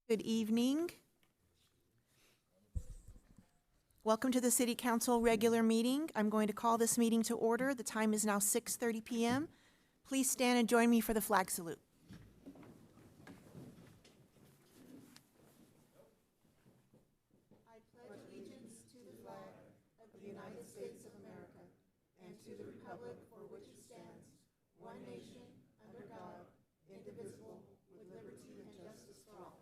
Good evening. Welcome to the City Council regular meeting. I'm going to call this meeting to order. The time is now 6:30 p.m. Please stand and join me for the flag salute. I pledge allegiance to the flag of the United States of America and to the republic for which it stands, one nation, under God, indivisible, with liberty and justice for all.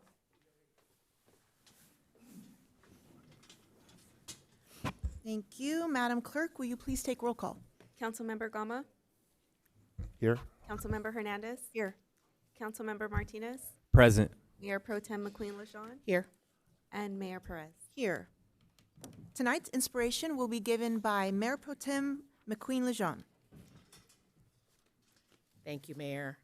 Thank you. Madam Clerk, will you please take roll call? Councilmember Gama, Here. Councilmember Hernandez, Here. Councilmember Martinez, Present. Mayor Pro Tem McQueen-Lejeune, Here. and Mayor Perez. Here. Tonight's inspiration will be given by Mayor Pro Tem McQueen-Lejeune. Thank you, Mayor.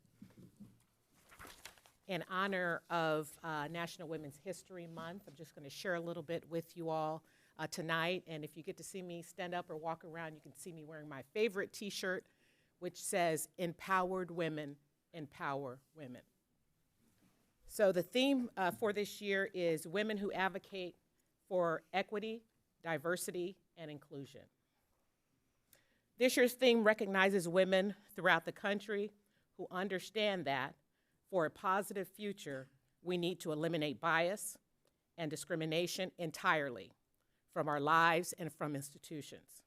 In honor of National Women's History Month, I'm just going to share a little bit with you all tonight. And if you get to see me stand up or walk around, you can see me wearing my favorite T-shirt, which says, "Empowered Women, Empower Women." So the theme for this year is women who advocate for equity, diversity, and inclusion. This year's theme recognizes women throughout the country who understand that for a positive future, we need to eliminate bias and discrimination entirely from our lives and from institutions.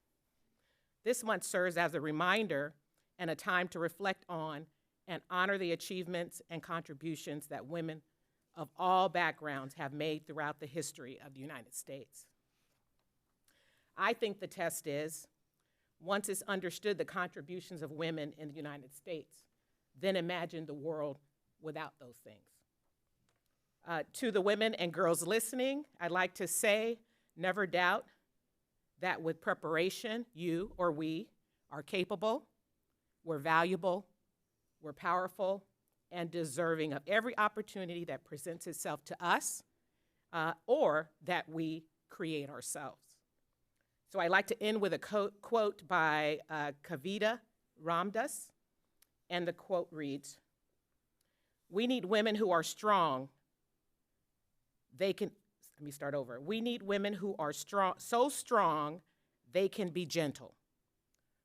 This month serves as a reminder and a time to reflect on and honor the achievements and contributions that women of all backgrounds have made throughout the history of the United States. I think the test is, once it's understood the contributions of women in the United States, then imagine the world without those things. To the women and girls listening, I'd like to say, never doubt that with preparation, you or we are capable, we're valuable, we're powerful, and deserving of every opportunity that presents itself to us or that we create ourselves. So I'd like to end with a quote by Kavita Ramdas, and the quote reads, "We need women who are strong. We need women who are strong, so strong they can be gentle,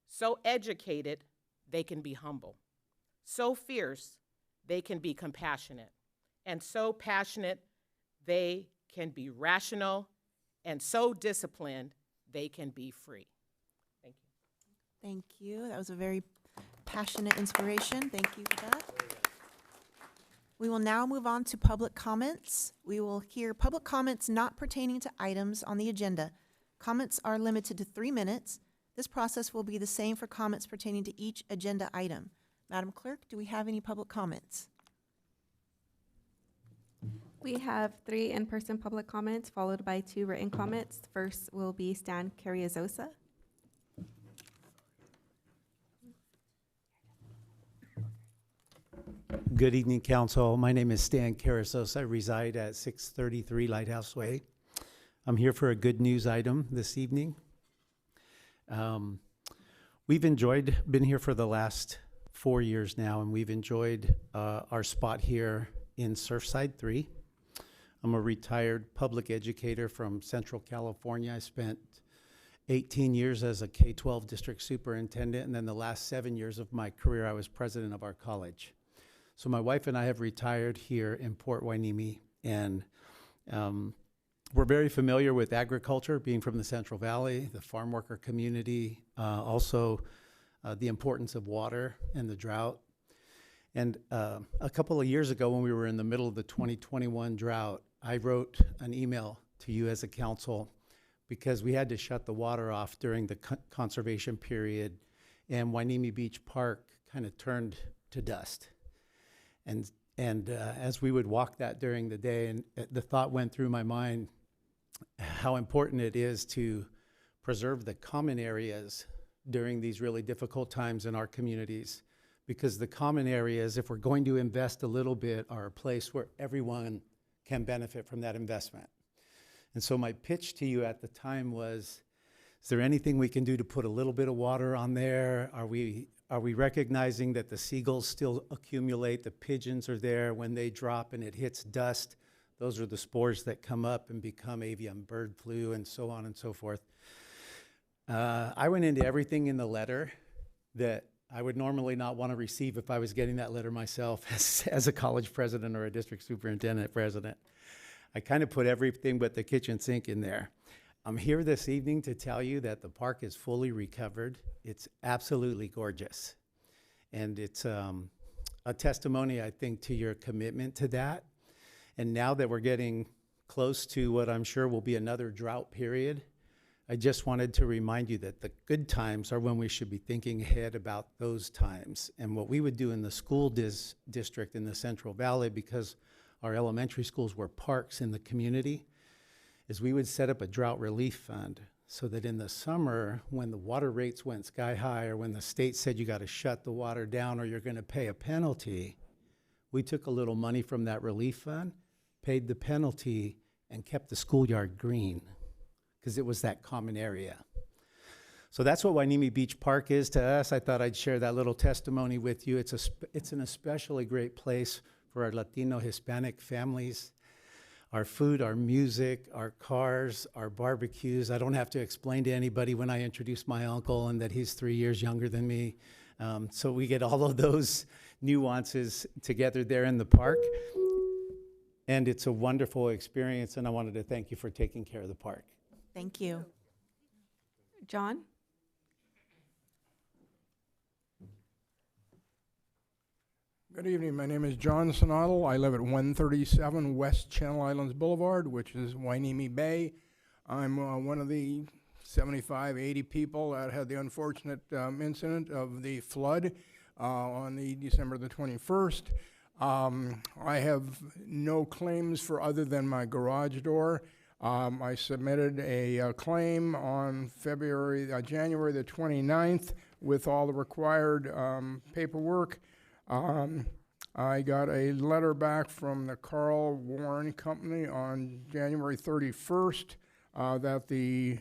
so educated they can be humble, so fierce they can be compassionate, and so passionate they can be rational, and so disciplined they can be free." Thank you. Thank you. That was a very passionate inspiration. Thank you for that. We will now move on to public comments. We will hear public comments not pertaining to items on the agenda. Comments are limited to 3 minutes. This process will be the same for comments pertaining to each agenda item. Madam Clerk, do we have any public comments? We have 3 in-person public comments, followed by 2 written comments. First will be Stan Carriazosa. Good evening, Council. My name is Stan Karasos. I reside at 633 Lighthouse Way. I'm here for a good news item this evening. We've been here for the last 4 years now, and we've enjoyed our spot here in Surfside 3. I'm a retired public educator from Central California. I spent 18 years as a K-12 district superintendent, and then the last 7 years of my career, I was president of our college. So my wife and I have retired here in Port Hueneme, and we're very familiar with agriculture, being from the Central Valley, the farm worker community, also the importance of water and the drought. And a couple of years ago, when we were in the middle of the 2021 drought, I wrote an email to you as a council because we had to shut the water off during the conservation period, and Hueneme Beach Park kind of turned to dust. And as we would walk that during the day, and the thought went through my mind how important it is to preserve the common areas during these really difficult times in our communities, because the common areas, if we're going to invest a little bit, are a place where everyone can benefit from that investment. And so my pitch to you at the time was, is there anything we can do to put a little bit of water on there? Are we recognizing that the seagulls still accumulate, the pigeons are there, when they drop and it hits dust, Those are the spores that come up and become avian bird flu and so on and so forth. I went into everything in the letter that I would normally not want to receive if I was getting that letter myself as a college president or a district superintendent president. I kind of put everything but the kitchen sink in there. I'm here this evening to tell you that the park is fully recovered. It's absolutely gorgeous. And it's a testimony, I think, to your commitment to that. And now that we're getting close to what I'm sure will be another drought period, I just wanted to remind you that the good times are when we should be thinking ahead about those times. And what we would do in the school district in the Central Valley, because our elementary schools were parks in the community, is we would set up a drought relief fund so that in the summer, when the water rates went sky high, or when the state said you got to shut the water down or you're going to pay a penalty, we took a little money from that relief fund, paid the penalty, and kept the schoolyard green, because it was that common area. So that's what Hueneme Beach Park is to us. I thought I'd share that little testimony with you. It's an especially great place for our Latino Hispanic families. Our food, our music, our cars, our barbecues. I don't have to explain to anybody when I introduce my uncle and that he's 3 years younger than me. So we get all of those nuances together there in the park. And it's a wonderful experience, and I wanted to thank you for taking care of the park. Thank you. John? Good evening. My name is John Sonatl. I live at 137 West Channel Islands Boulevard, which is Hueneme Bay. I'm one of the 75, 80 people that had the unfortunate incident of the flood on the December the 21st. I have no claims for other than my garage door. I submitted a claim on January the 29th with all the required paperwork. I got a letter back from the Carl Warren Company on January 31st that the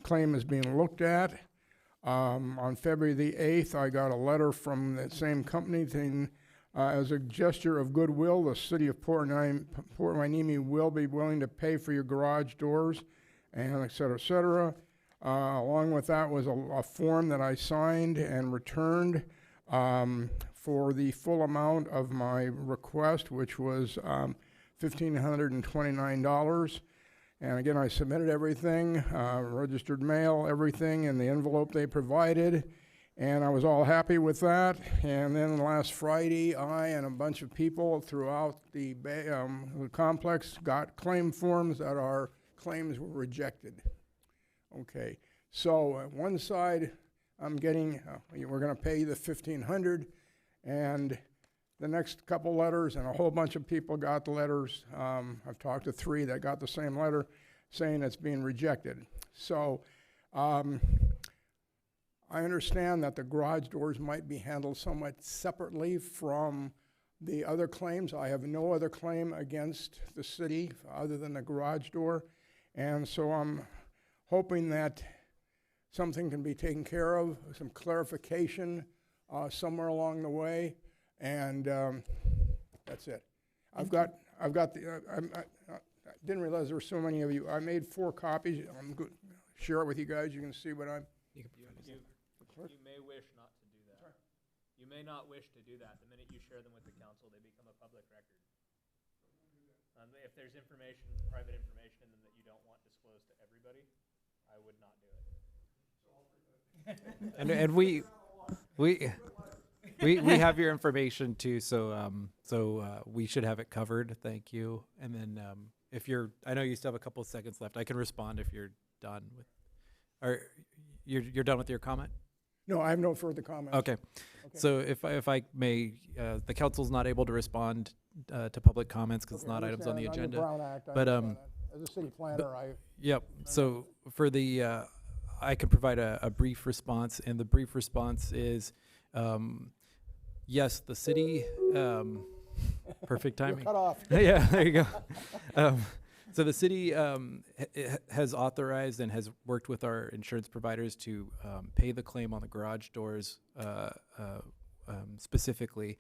claim is being looked at. On February the 8th, I got a letter from the same company saying, as a gesture of goodwill, the city of Port Hueneme will be willing to pay for your garage doors, and et cetera, et cetera. Along with that was a form that I signed and returned for the full amount of my request, which was $1,529. And again, I submitted everything, registered mail, everything in the envelope they provided. And I was all happy with that. And then last Friday, I and a bunch of people throughout the complex got claim forms that our claims were rejected. Okay, so at one side, I'm getting, we're gonna pay the $1,500, and the next couple letters, and a whole bunch of people got the letters. I've talked to 3 that got the same letter saying it's being rejected. So, I understand that the garage doors might be handled somewhat separately from the other claims. I have no other claim against the city other than the garage door. And so I'm hoping that something can be taken care of, some clarification somewhere along the way. And that's it. I didn't realize there were so many of you. I made 4 copies. I'm going to share it with you guys. You can see what I'm. You may wish not to do that. You may not wish to do that. The minute you share them with the council, they become a public record. If there's information, private information in them that you don't want disclosed to everybody, I would not do it. And we have your information too, so we should have it covered. Thank you. And then if I know you still have a couple of seconds left. I can respond if you're done with, or you're done with your comment. No, I have no further comments. Okay. So if I may, the council's not able to respond to public comments because it's not items on the agenda. Brown Act, But as a city planner, Yep. So for the, I can provide a brief response, and the brief response is, yes, the city, perfect timing. cut off. Yeah, there you go. So the city has authorized and has worked with our insurance providers to pay the claim on the garage doors specifically.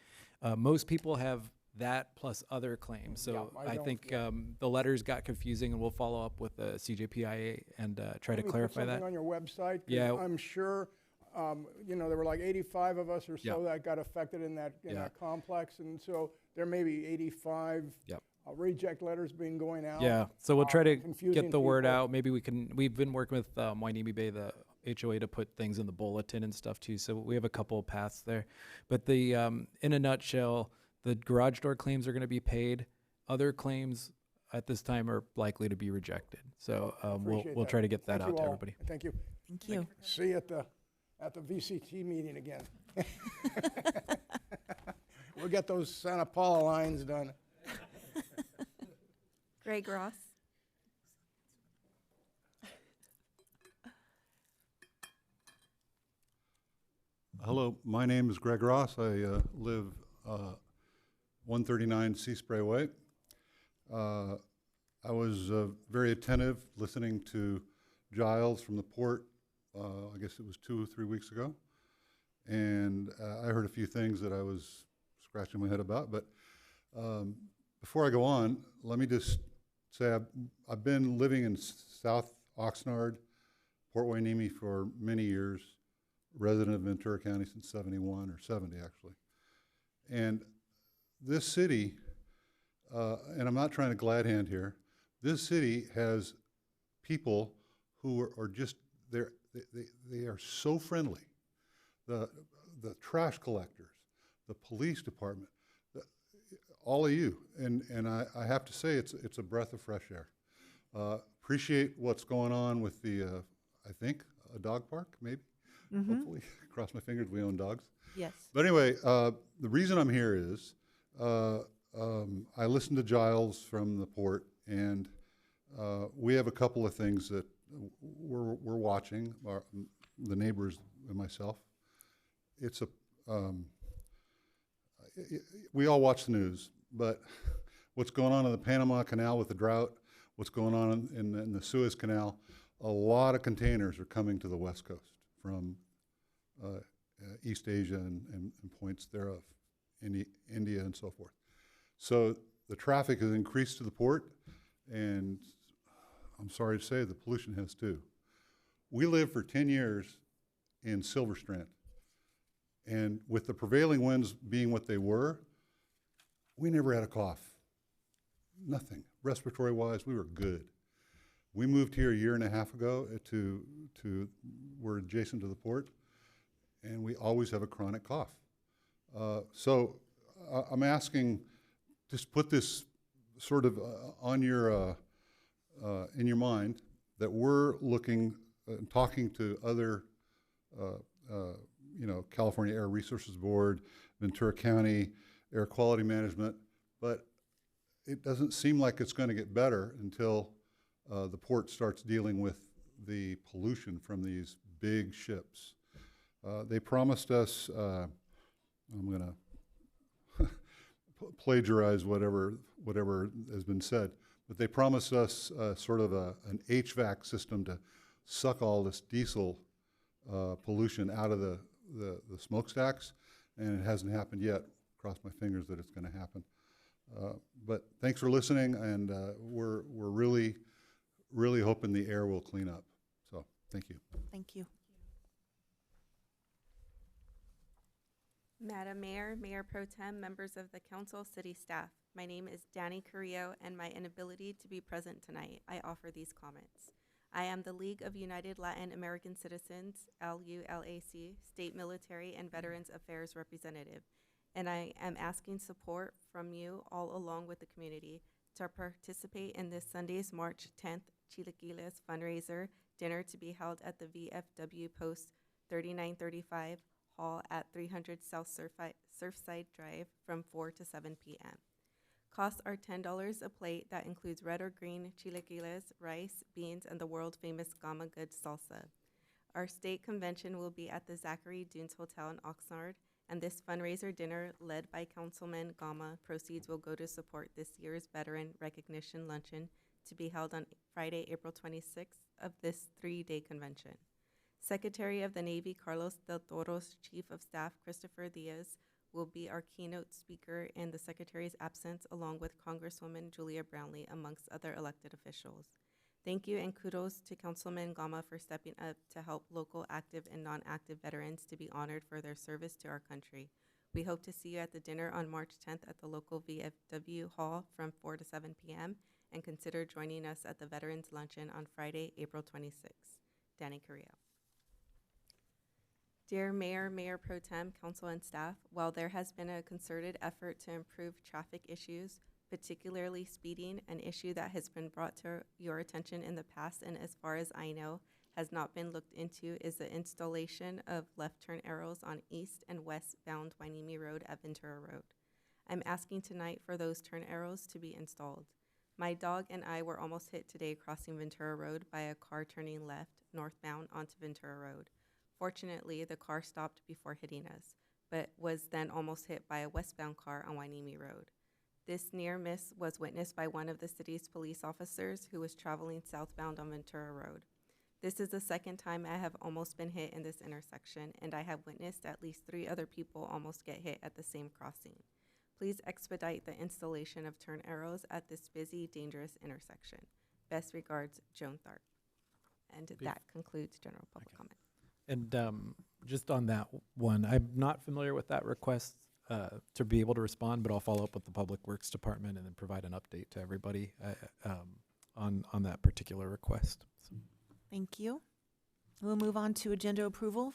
Most people have that plus other claims. So Yeah, I I don't- think yeah. the letters got confusing, and we'll follow up with the CJPIA and try to Maybe clarify put that. something on your website, 'cause Yeah. I'm sure, there were like 85 of us or so Yeah. that got affected in that Yeah. complex, and so there may be 85 Yep. reject letters being going out. Yeah, so we'll try to confusing get the word people. out. Maybe we've been working with Wainimi Bay, the HOA, to put things in the bulletin and stuff too. So we have a couple of paths there. But in a nutshell, the garage door claims are going to be paid. Other claims at this time are likely to be rejected. So Appreciate we'll that. try to get that Thank out you to all. everybody. Thank you. Thank you. See you at the VCT meeting again. We'll get those Santa Paula lines done. Greg Ross. Hello, my name is Greg Ross. I live 139 Sea Spray Way. I was very attentive listening to Giles from the port, I guess it was 2 or 3 weeks ago. And I heard a few things that I was scratching my head about. But before I go on, let me just say I've been living in South Oxnard, Port Hueneme for many years, resident of Ventura County since 71 or 70 actually. And this city, and I'm not trying to glad hand here, this city has people who are just, they are so friendly. The trash collectors, the police department, all of you, and I have to say it's a breath of fresh air. Appreciate what's going on with the, I think, a dog park, maybe? Hopefully, cross my fingers, we own dogs. Yes. But anyway, the reason I'm here is I listened to Giles from the port, and we have a couple of things that we're watching, the neighbors and myself. It's we all watch the news, but what's going on in the Panama Canal with the drought, what's going on in the Suez Canal, a lot of containers are coming to the West Coast from East Asia and points thereof, India and so forth. So the traffic has increased to the port, and I'm sorry to say the pollution has too. We lived for 10 years in Silver Strand, and with the prevailing winds being what they were, we never had a cough. Nothing. Respiratory-wise, we were good. We moved here a year and a half ago we're adjacent to the port, and we always have a chronic cough. So I'm asking, just put this sort of on your, in your mind, that we're looking and talking to other, California Air Resources Board, Ventura County, Air Quality Management, but it doesn't seem like it's going to get better until the port starts dealing with the pollution from these big ships. They promised us, I'm going to plagiarize whatever has been said, but they promised us sort of an HVAC system to suck all this diesel pollution out of the smokestacks, and it hasn't happened yet. Cross my fingers that it's going to happen. But thanks for listening, and we're really, really hoping the air will clean up. So thank you. Thank you. Madam Mayor, Mayor Pro Tem, members of the council, city staff. My name is Danny Carrillo, and my inability to be present tonight, I offer these comments. I am the League of United Latin American Citizens, LULAC, State Military and Veterans Affairs Representative, and I am asking support from you all along with the community to participate in this Sunday's March 10th Chilaquiles fundraiser dinner to be held at the VFW Post 3935 Hall at 300 South Surfside Drive from 4 to 7 p.m. Costs are $10 a plate that includes red or green chilaquiles, rice, beans, and the world-famous Gama Good salsa. Our state convention will be at the Zachary Dunes Hotel in Oxnard, and this fundraiser dinner, led by Councilman Gama, proceeds will go to support this year's Veteran Recognition Luncheon to be held on Friday, April 26th of this 3-day convention. Secretary of the Navy Carlos Del Toro's Chief of Staff Christopher Diaz will be our keynote speaker in the Secretary's absence, along with Congresswoman Julia Brownlee, amongst other elected officials. Thank you and kudos to Councilman Gama for stepping up to help local active and non-active veterans to be honored for their service to our country. We hope to see you at the dinner on March 10th at the local VFW Hall from 4 to 7 p.m. and consider joining us at the Veterans Luncheon on Friday, April 26th. Danny Carrillo. Dear Mayor, Mayor Pro Tem, Council and staff, while there has been a concerted effort to improve traffic issues, particularly speeding, an issue that has been brought to your attention in the past and as far as I know has not been looked into, is the installation of left turn arrows on east and westbound Wainimi Road at Ventura Road. I'm asking tonight for those turn arrows to be installed. My dog and I were almost hit today crossing Ventura Road by a car turning left northbound onto Ventura Road. Fortunately, the car stopped before hitting us, but was then almost hit by a westbound car on Wainimi Road. This near miss was witnessed by one of the city's police officers who was traveling southbound on Ventura Road. This is the second time I have almost been hit in this intersection, and I have witnessed at least 3 other people almost get hit at the same crossing. Please expedite the installation of turn arrows at this busy, dangerous intersection. Best regards, Joan Tharp. And that concludes general public comment. And just on that one, I'm not familiar with that request to be able to respond, but I'll follow up with the Public Works Department and then provide an update to everybody on that particular request. So. Thank you. We'll move on to agenda approval.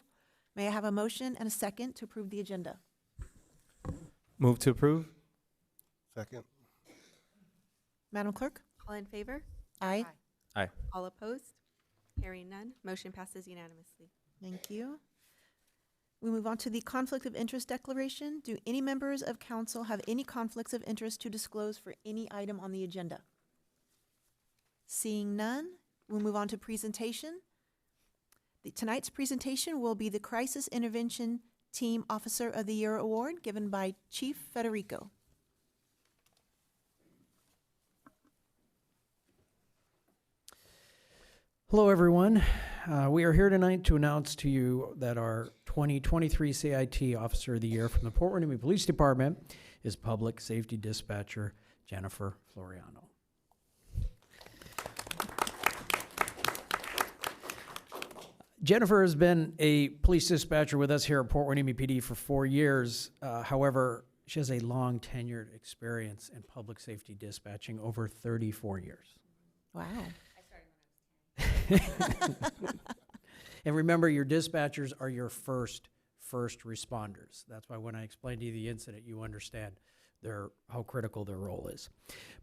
May I have a motion and a second to approve the agenda? Move to approve. Second. Madam Clerk? All in favor? Aye. All opposed? Hearing none, motion passes unanimously. Thank you. We move on to the conflict of interest declaration. Do any members of council have any conflicts of interest to disclose for any item on the agenda? Seeing none, we'll move on to presentation. Tonight's presentation will be the Crisis Intervention Team Officer of the Year Award given by Chief Federico. Hello, everyone. We are here tonight to announce to you that our 2023 CIT Officer of the Year from the Port Hueneme Police Department is Public Safety Dispatcher Jennifer Floriano. Jennifer has been a police dispatcher with us here at Port Hueneme PD for 4 years. However, she has a long tenured experience in public safety dispatching, over 34 years. Wow. And remember, your dispatchers are your first responders. That's why when I explained to you the incident, you understand how critical their role is.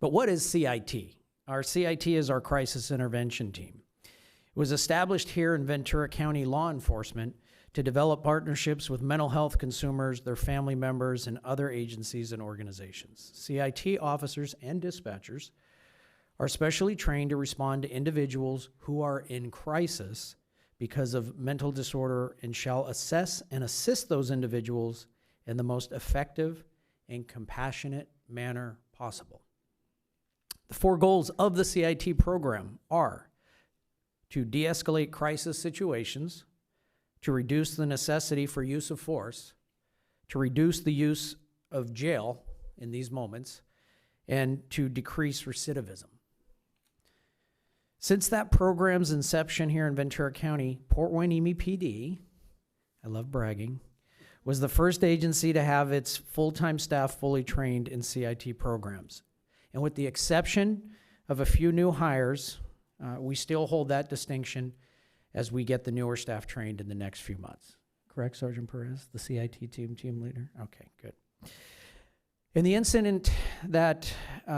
But what is CIT? Our CIT is our Crisis Intervention Team. It was established here in Ventura County law enforcement to develop partnerships with mental health consumers, their family members, and other agencies and organizations. CIT officers and dispatchers are specially trained to respond to individuals who are in crisis because of mental disorder and shall assess and assist those individuals in the most effective and compassionate manner possible. The 4 goals of the CIT program are to de-escalate crisis situations, to reduce the necessity for use of force, to reduce the use of jail in these moments, and to decrease recidivism. Since that program's inception here in Ventura County, Port Hueneme PD, I love bragging, was the first agency to have its full-time staff fully trained in CIT programs. And with the exception of a few new hires, we still hold that distinction as we get the newer staff trained in the next few months. Correct, Sergeant Perez, the CIT team leader? Okay, good. And the incident that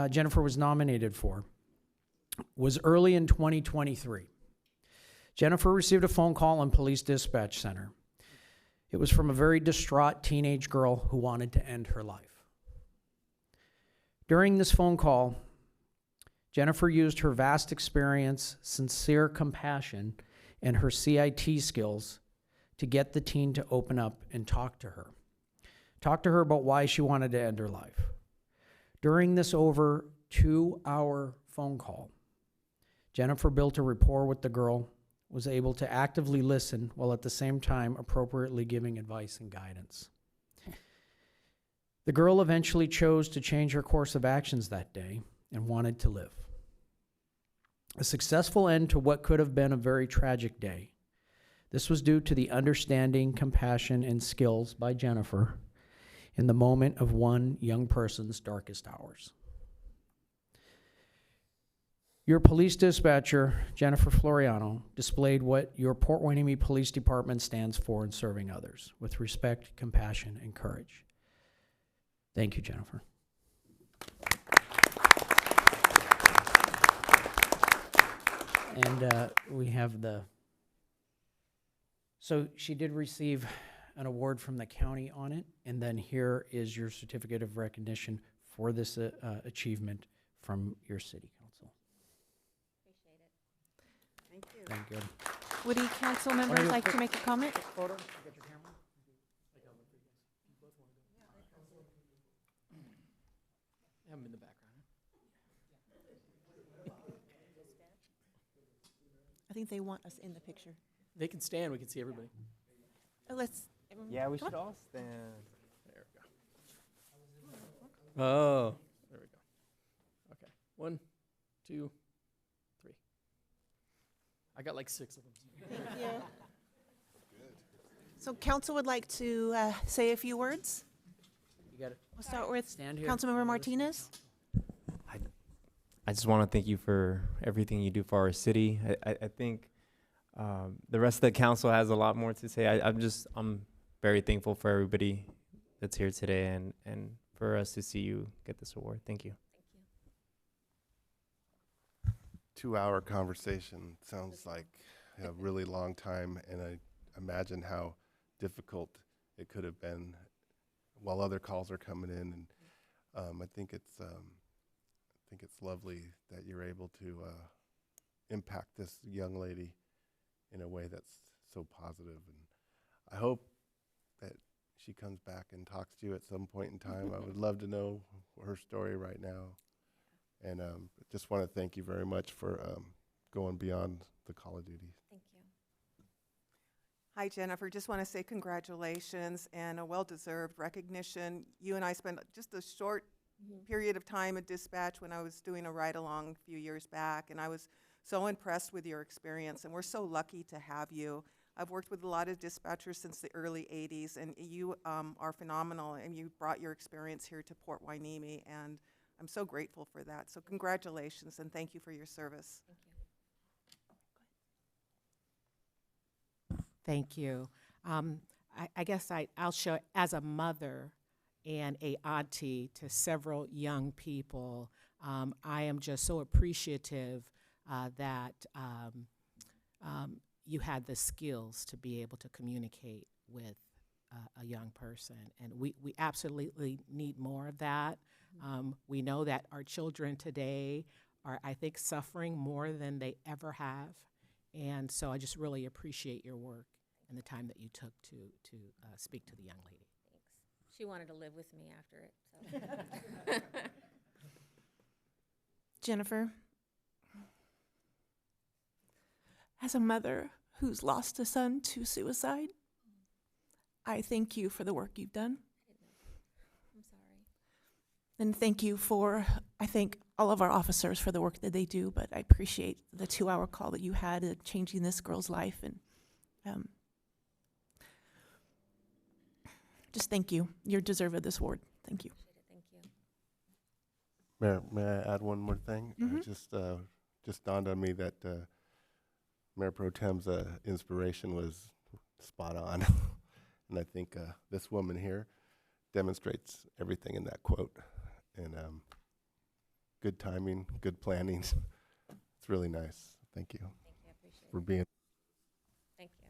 Jennifer was nominated for was early in 2023. Jennifer received a phone call in Police Dispatch Center. It was from a very distraught teenage girl who wanted to end her life. During this phone call, Jennifer used her vast experience, sincere compassion, and her CIT skills to get the teen to open up and talk to her. Talk to her about why she wanted to end her life. During this over 2-hour phone call, Jennifer built a rapport with the girl, was able to actively listen while at the same time appropriately giving advice and guidance. The girl eventually chose to change her course of actions that day and wanted to live. A successful end to what could have been a very tragic day. This was due to the understanding, compassion, and skills by Jennifer in the moment of one young person's darkest hours. Your police dispatcher, Jennifer Floriano, displayed what your Port Hueneme Police Department stands for in serving others, with respect, compassion, and courage. Thank you, Jennifer. And we have so she did receive an award from the county on it, and then here is your certificate of recognition for this achievement from your city council. Thank you. Thank you. Would any council members like to make a comment? Photo? Get your camera. Have them in the background. I think they want us in the picture. They can stand. We can see everybody. Let's. Yeah, we Come should all stand. There we go. Oh. There we go. Okay. 1, 2, 3. I got like 6 of them. Thank you. So council would like to say a few words? You got it. We'll start with Stand here. Councilmember Martinez. I just want to thank you for everything you do for our city. I think the rest of the council has a lot more to say. I'm very thankful for everybody that's here today and for us to see you get this award. Thank you. 2-hour conversation sounds like a really long time, and I imagine how difficult it could have been while other calls are coming in. And I think it's lovely that you're able to impact this young lady in a way that's so positive. And I hope that she comes back and talks to you at some point in time. I would love to know her story right now. And just want to thank you very much for going beyond the call of duty. Thank you. Hi, Jennifer. Just want to say congratulations and a well-deserved recognition. You and I spent just a short period of time at dispatch when I was doing a ride-along a few years back, and I was so impressed with your experience, and we're so lucky to have you. I've worked with a lot of dispatchers since the early 80s, and you are phenomenal, and you brought your experience here to Port Hueneme, and I'm so grateful for that. So congratulations, and thank you for your service. Thank you. I guess I'll show, as a mother and a auntie to several young people, I am just so appreciative that you had the skills to be able to communicate with a young person. And we absolutely need more of that. We know that our children today are, I think, suffering more than they ever have. And so I just really appreciate your work and the time that you took to speak to the young lady. Thanks. She wanted to live with me after it. So. Jennifer, as a mother who's lost a son to suicide, I thank you for the work you've done. I'm sorry. And thank you for, I thank all of our officers for the work that they do, but I appreciate the 2-hour call that you had changing this girl's life. And just thank you. You're deserving of this award. Thank you. Thank you. Mayor, may I add one more thing? Mhm. Just dawned on me that Mayor Pro Tem's inspiration was spot on. And I think this woman here demonstrates everything in that quote. And good timing, good planning. It's really nice. Thank you. Thank you. I appreciate for it. being. Thank you.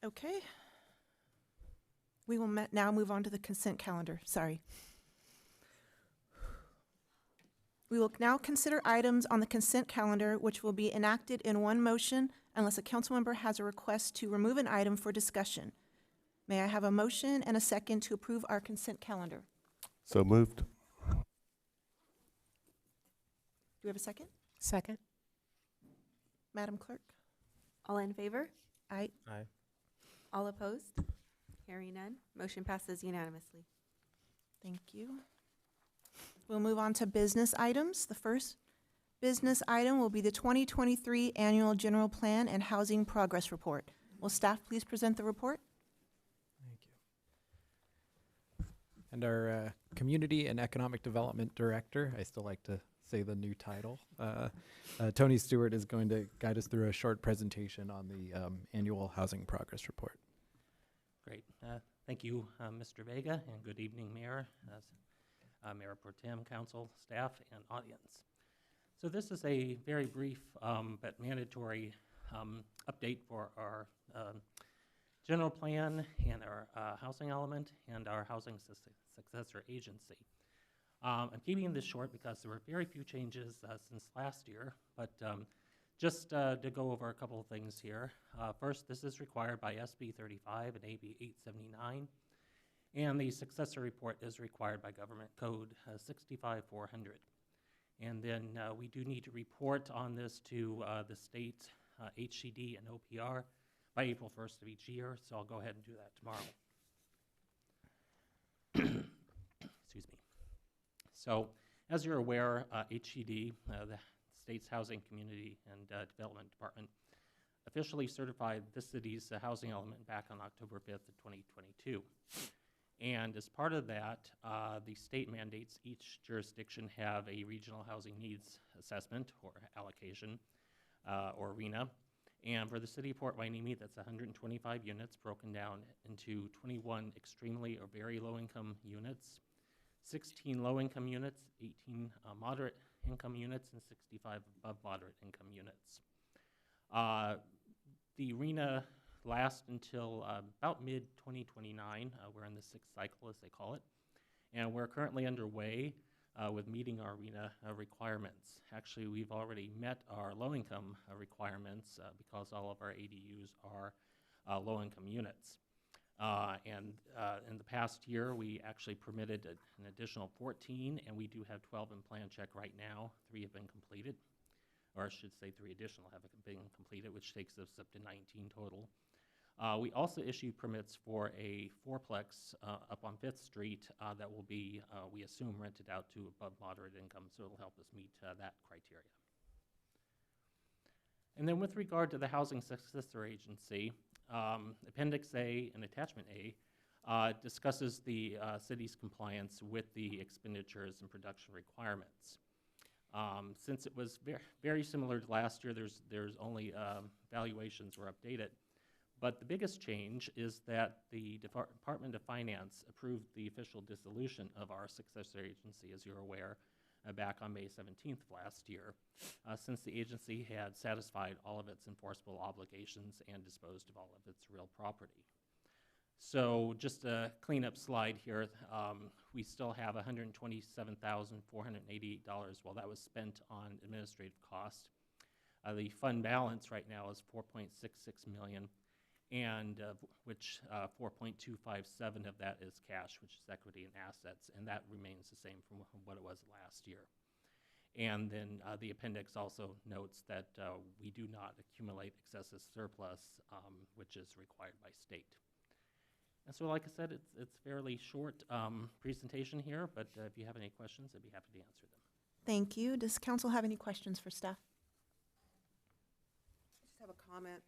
Okay. We will now move on to the consent calendar. Sorry. We will now consider items on the consent calendar which will be enacted in one motion unless a council member has a request to remove an item for discussion. May I have a motion and a second to approve our consent calendar? So moved. Do we have a second? Second. Madam Clerk? All in favor? Aye. Aye. All opposed? Hearing none, motion passes unanimously. Thank you. We'll move on to business items. The first business item will be the 2023 Annual General Plan and Housing Progress Report. Will staff please present the report? Thank you. And our Community and Economic Development Director, I still like to say the new title, Tony Stewart is going to guide us through a short presentation on the Annual Housing Progress Report. Great. Thank you, Mr. Vega, and good evening, Mayor, Mayor Pro Tem, Council, staff, and audience. So this is a very brief but mandatory update for our general plan and our housing element and our housing successor agency. I'm keeping this short because there were very few changes since last year, but just to go over a couple of things here. First, this is required by SB 35 and AB 879, and the successor report is required by Government Code 65400. And then we do need to report on this to the state HCD and OPR by April 1st of each year, so I'll go ahead and do that tomorrow. Excuse me. So, as you're aware, HCD, the state's Housing, Community, and Development Department, officially certified this city's housing element back on October 5th of 2022. And as part of that, the state mandates each jurisdiction have a regional housing needs assessment or allocation, or RHNA. And for the city of Port Hueneme, that's 125 units broken down into 21 extremely or very low-income units, 16 low-income units, 18 moderate income units, and 65 above moderate income units. The RHNA lasts until about mid-2029. We're in the sixth cycle, as they call it. And we're currently underway with meeting our RHNA requirements. Actually, we've already met our low-income requirements because all of our ADUs are low-income units. And in the past year, we actually permitted an additional 14, and we do have 12 in plan check right now. 3 have been completed, or I should say 3 additional have been completed, which takes us up to 19 total. We also issued permits for a fourplex up on 5th Street that will be, we assume, rented out to above moderate income, so it'll help us meet that criteria. And then with regard to the Housing Successor Agency, Appendix A and Attachment A discusses the city's compliance with the expenditures and production requirements. Since it was very similar to last year, there's only valuations were updated. But the biggest change is that the Department of Finance approved the official dissolution of our successor agency, as you're aware, back on May 17th of last year, since the agency had satisfied all of its enforceable obligations and disposed of all of its real property. So just a cleanup slide here, we still have $127,488. Well, that was spent on administrative costs. The fund balance right now is $4.66 million. And which 4.257 of that is cash, which is equity and assets, and that remains the same from what it was last year. And then the appendix also notes that we do not accumulate excessive surplus, which is required by state. And so, like I said, it's fairly short presentation here, but if you have any questions, I'd be happy to answer them. Thank you. Does council have any questions for staff? I just have a comment.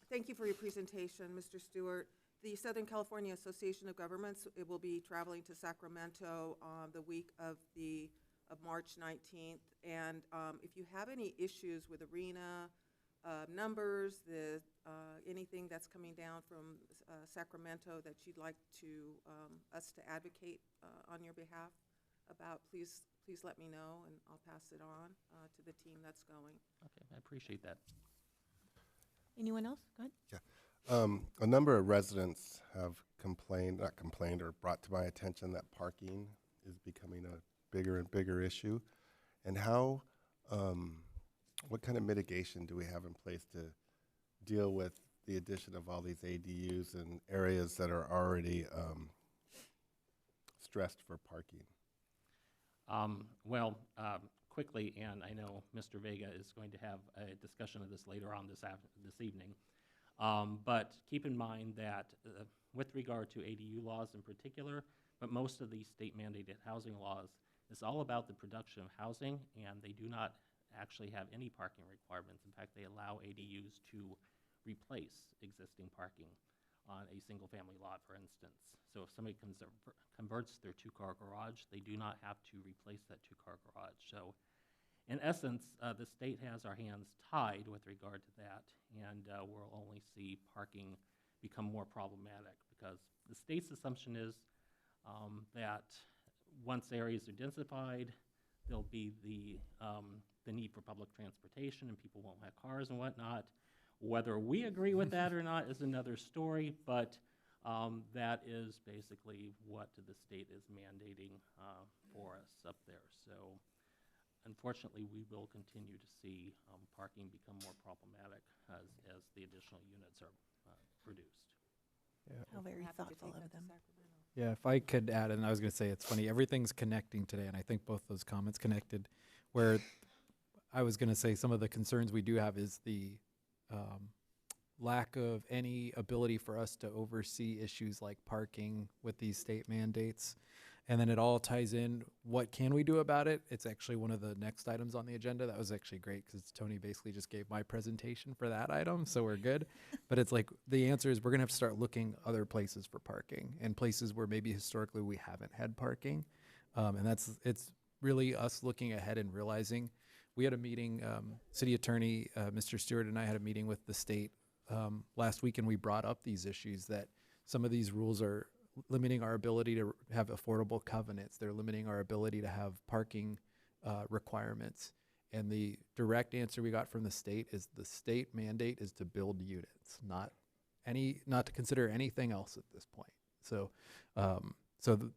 Thank you for your presentation, Mr. Stewart. The Southern California Association of Governments, it will be traveling to Sacramento the week of March 19th. And if you have any issues with RHNA numbers, anything that's coming down from Sacramento that you'd like us to advocate on your behalf about, please let me know, and I'll pass it on to the team that's going. Okay, I appreciate that. Anyone else? Go ahead. Yeah. A number of residents have not complained, or brought to my attention that parking is becoming a bigger and bigger issue. And how, what kind of mitigation do we have in place to deal with the addition of all these ADUs in areas that are already stressed for parking? quickly, and I know Mr. Vega is going to have a discussion of this later on this evening. But keep in mind that with regard to ADU laws in particular, but most of these state mandated housing laws, it's all about the production of housing, and they do not actually have any parking requirements. In fact, they allow ADUs to replace existing parking on a single-family lot, for instance. So if somebody converts their two-car garage, they do not have to replace that two-car garage. So in essence, the state has our hands tied with regard to that, and we'll only see parking become more problematic because the state's assumption is that once areas are densified, there'll be the need for public transportation and people won't have cars and whatnot. Whether we agree with that or not is another story, but that is basically what the state is mandating for us up there. So unfortunately, we will continue to see parking become more problematic as the additional units are produced. How very thoughtful of them. Yeah, if I could add, and I was going to say, it's funny, everything's connecting today, and I think both those comments connected, where I was going to say some of the concerns we do have is the lack of any ability for us to oversee issues like parking with these state mandates. And then it all ties in, what can we do about it? It's actually one of the next items on the agenda. That was actually great because Tony basically just gave my presentation for that item, so we're good. But it's like, the answer is we're gonna have to start looking other places for parking and places where maybe historically we haven't had parking. And it's really us looking ahead and realizing, we had a meeting, City Attorney, Mr. Stewart and I had a meeting with the state last week, and we brought up these issues that some of these rules are limiting our ability to have affordable covenants. They're limiting our ability to have parking requirements. And the direct answer we got from the state is the state mandate is to build units, not to consider anything else at this point. So,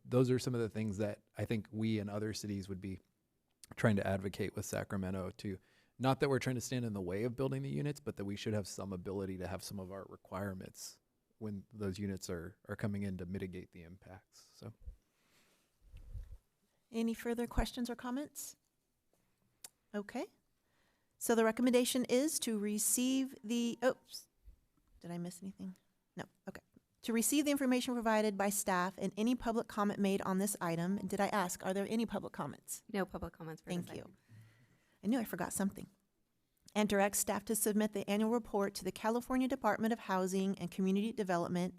those are some of the things that I think we and other cities would be trying to advocate with Sacramento to, not that we're trying to stand in the way of building the units, but that we should have some ability to have some of our requirements when those units are coming in to mitigate the impacts. So, Any further questions or comments? Okay. So the recommendation is to receive the, oops, did I miss anything? No, okay. To receive the information provided by staff and any public comment made on this item. And did I ask, are there any public comments? No public comments for this Thank you. item. I knew I forgot something. And direct staff to submit the annual report to the California Department of Housing and Community Development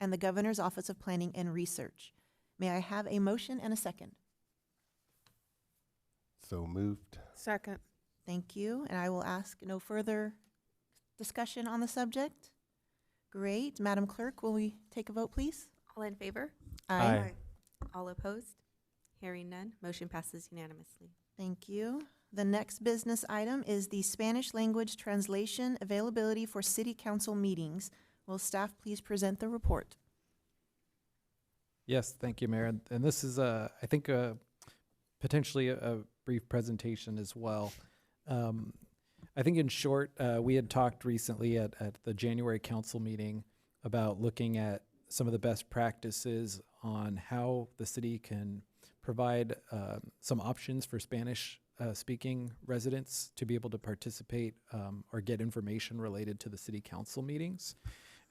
and the Governor's Office of Planning and Research. May I have a motion and a second? So moved. Second. Thank you. And I will ask no further discussion on the subject. Great. Madam Clerk, will we take a vote, please? All in favor? Aye. All opposed? Hearing none, motion passes unanimously. Thank you. The next business item is the Spanish language translation availability for city council meetings. Will staff please present the report? yes, thank you, Mayor. And this is, I think, potentially a brief presentation as well. I think in short, we had talked recently at the January council meeting about looking at some of the best practices on how the city can provide some options for Spanish speaking residents to be able to participate or get information related to the city council meetings.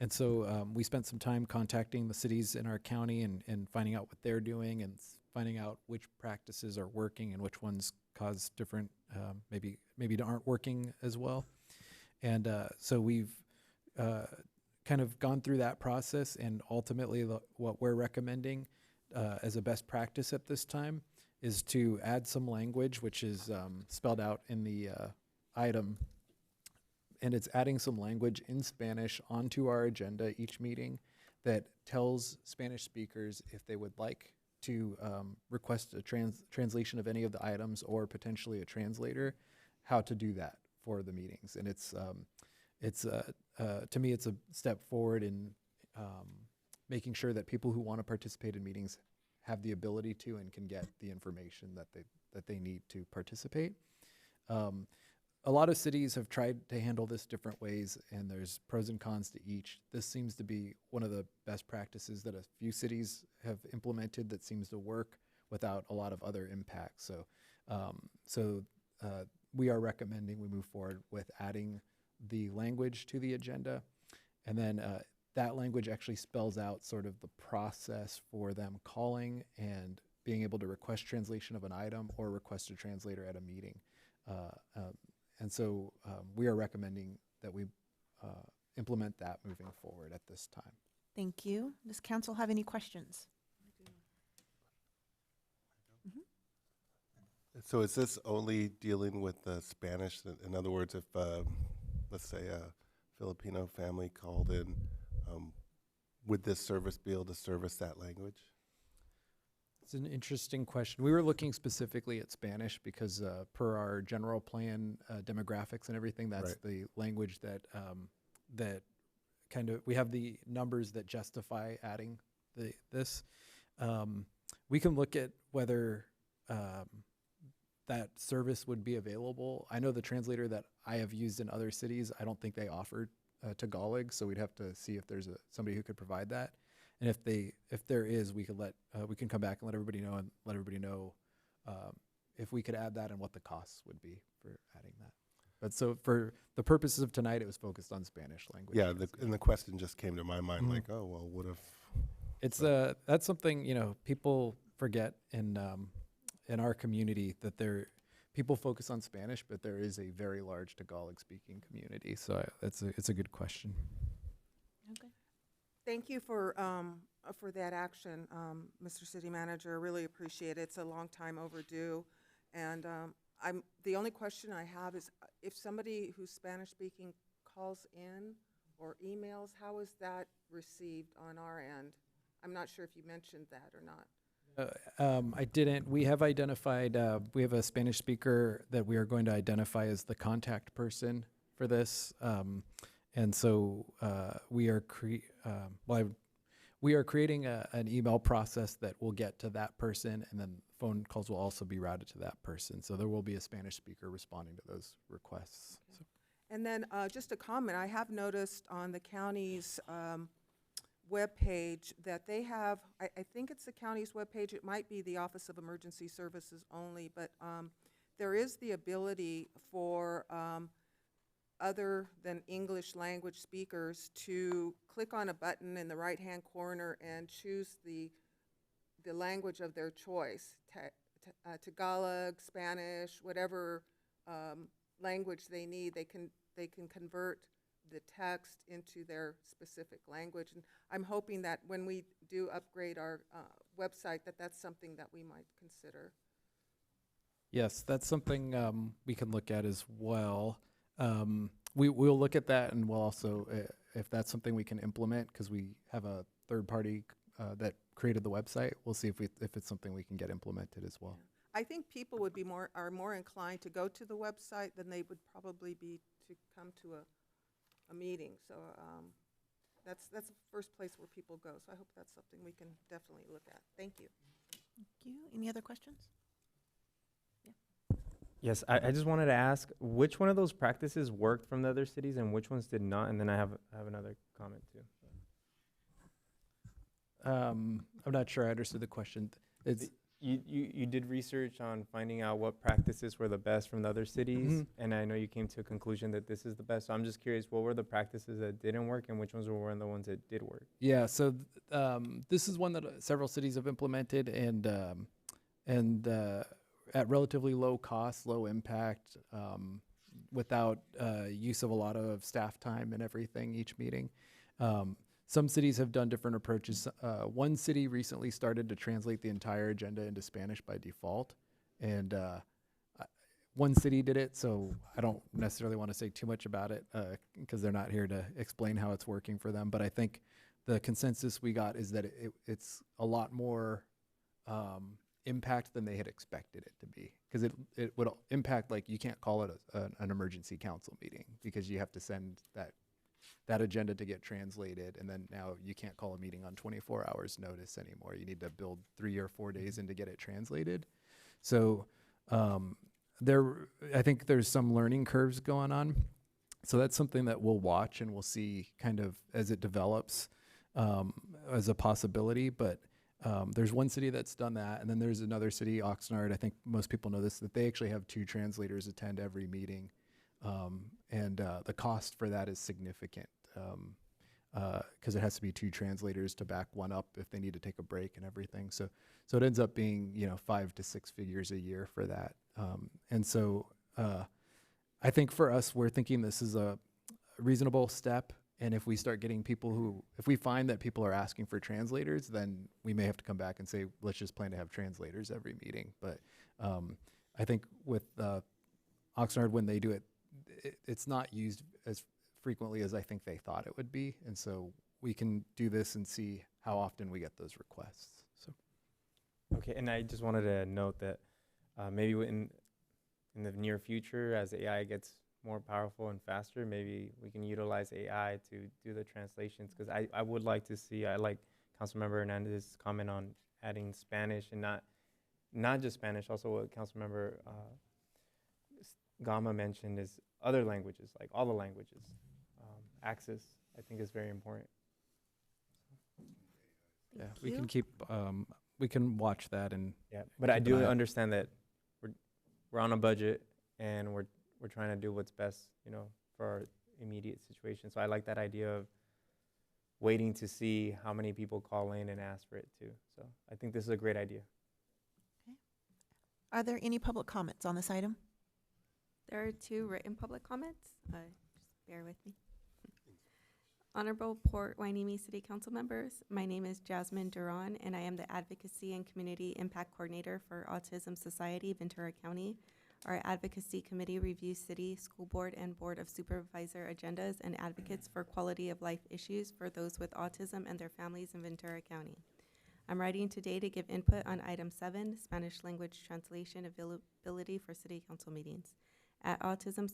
And so we spent some time contacting the cities in our county and finding out what they're doing and finding out which practices are working and which ones cause different, maybe aren't working as well. And so we've kind of gone through that process, and ultimately what we're recommending as a best practice at this time is to add some language, which is spelled out in the item. And it's adding some language in Spanish onto our agenda each meeting that tells Spanish speakers if they would like to request a translation of any of the items or potentially a translator, how to do that for the meetings. And to me, it's a step forward in making sure that people who want to participate in meetings have the ability to and can get the information that they need to participate. A lot of cities have tried to handle this different ways, and there's pros and cons to each. This seems to be one of the best practices that a few cities have implemented that seems to work without a lot of other impacts. So we are recommending we move forward with adding the language to the agenda. And then that language actually spells out sort of the process for them calling and being able to request translation of an item or request a translator at a meeting. And so we are recommending that we implement that moving forward at this time. Thank you. Does council have any questions? So is this only dealing with the Spanish? In other words, if, let's say, a Filipino family called in, would this service be able to service that language? It's an interesting question. We were looking specifically at Spanish because per our general plan demographics and everything, that's Right. the language that that kind of, we have the numbers that justify adding this. We can look at whether that service would be available. I know the translator that I have used in other cities, I don't think they offered Tagalog, so we'd have to see if there's somebody who could provide that. And if there is, we can come back and let everybody know if we could add that and what the costs would be for adding that. But so for the purposes of tonight, it was focused on Spanish language. Yeah, and the question just came to my mind, Mhm. like, oh, well, what if? It's that's something, people forget in our community, that people focus on Spanish, but there is a very large Tagalog speaking community. So it's a good question. Okay. Thank you for that action, Mr. City Manager. Really appreciate it. It's a long time overdue. And the only question I have is, if somebody who's Spanish-speaking calls in or emails, how is that received on our end? I'm not sure if you mentioned that or not. I didn't. We have identified, we have a Spanish speaker that we are going to identify as the contact person for this. And so we are creating an email process that will get to that person, and then phone calls will also be routed to that person. So there will be a Spanish speaker responding to those requests. Okay. And then just a comment, I have noticed on the county's webpage that they have, I think it's the county's webpage, it might be the Office of Emergency Services only, but there is the ability for other than English language speakers to click on a button in the right-hand corner and choose the language of their choice, Tagalog, Spanish, whatever language they need. They can convert the text into their specific language. And I'm hoping that when we do upgrade our website, that's something that we might consider. Yes, that's something we can look at as well. We'll look at that, and we'll also, if that's something we can implement, because we have a third party that created the website, we'll see if it's something we can get implemented as well. Yeah. I think people would be are more inclined to go to the website than they would probably be to come to a meeting. So that's the first place where people go. So I hope that's something we can definitely look at. Thank you. Thank you. Any other questions? Yes, I just wanted to ask, which one of those practices worked from the other cities and which ones did not? And then I have another comment too. I'm not sure I understood the question. It's You did research on finding out what practices were the best from the other cities, and I know you came to a conclusion that this is the best. So I'm just curious, what were the practices that didn't work, and which ones were one of the ones that did work? Yeah, so this is one that several cities have implemented, and at relatively low cost, low impact, without use of a lot of staff time and everything each meeting. Some cities have done different approaches. One city recently started to translate the entire agenda into Spanish by default, and one city did it, so I don't necessarily want to say too much about it because they're not here to explain how it's working for them. But I think the consensus we got is that it's a lot more impact than they had expected it to be, because it would impact, like, you can't call it an emergency council meeting because you have to send that agenda to get translated, and then now you can't call a meeting on 24 hours notice anymore. You need to build 3 or 4 days in to get it translated. So I think there's some learning curves going on. So that's something that we'll watch and we'll see kind of as it develops as a possibility. But There's one city that's done that, and then there's another city, Oxnard. I think most people know this, that they actually have 2 translators attend every meeting, and the cost for that is significant because it has to be 2 translators to back one up if they need to take a break and everything. So it ends up being 5 to 6 figures a year for that. And so I think for us, we're thinking this is a reasonable step. And if we start getting if we find that people are asking for translators, then we may have to come back and say, let's just plan to have translators every meeting. But I think with Oxnard, when they do it, it's not used as frequently as I think they thought it would be. And so we can do this and see how often we get those requests. So. Okay, and I just wanted to note that maybe in the near future, as AI gets more powerful and faster, maybe we can utilize AI to do the translations, because I would like to see, I like Councilmember Hernandez's comment on adding Spanish, and not just Spanish, also what Councilmember Gama mentioned is other languages, like all the languages. Access, I think, is very important. Yeah, we can keep, we can watch that and. Yeah, but I do understand that we're on a budget and we're trying to do what's best, for our immediate situation. So I like that idea of waiting to see how many people call in and ask for it too. So I think this is a great idea. Okay. Are there any public comments on this item? There are 2 written public comments. Just bear with me. Honorable Port Hueneme City Council members, my name is Jasmine Duran, and I am the Advocacy and Community Impact Coordinator for Autism Society, Ventura County. Our advocacy committee reviews city, school board, and board of supervisor agendas and advocates for quality of life issues for those with autism and their families in Ventura County. I'm writing today to give input on item 7, Spanish language translation availability for city council meetings. At Autism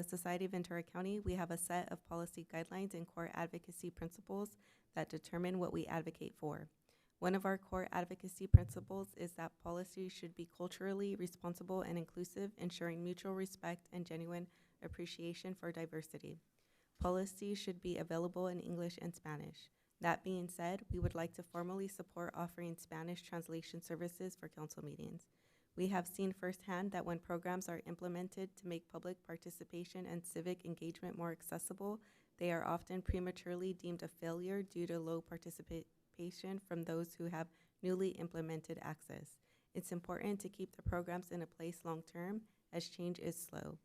Society Ventura County, we have a set of policy guidelines and core advocacy principles that determine what we advocate for. One of our core advocacy principles is that policy should be culturally responsible and inclusive, ensuring mutual respect and genuine appreciation for diversity. Policy should be available in English and Spanish. That being said, we would like to formally support offering Spanish translation services for council meetings. We have seen firsthand that when programs are implemented to make public participation and civic engagement more accessible, they are often prematurely deemed a failure due to low participation from those who have newly implemented access. It's important to keep the programs in a place long-term, as change is slow.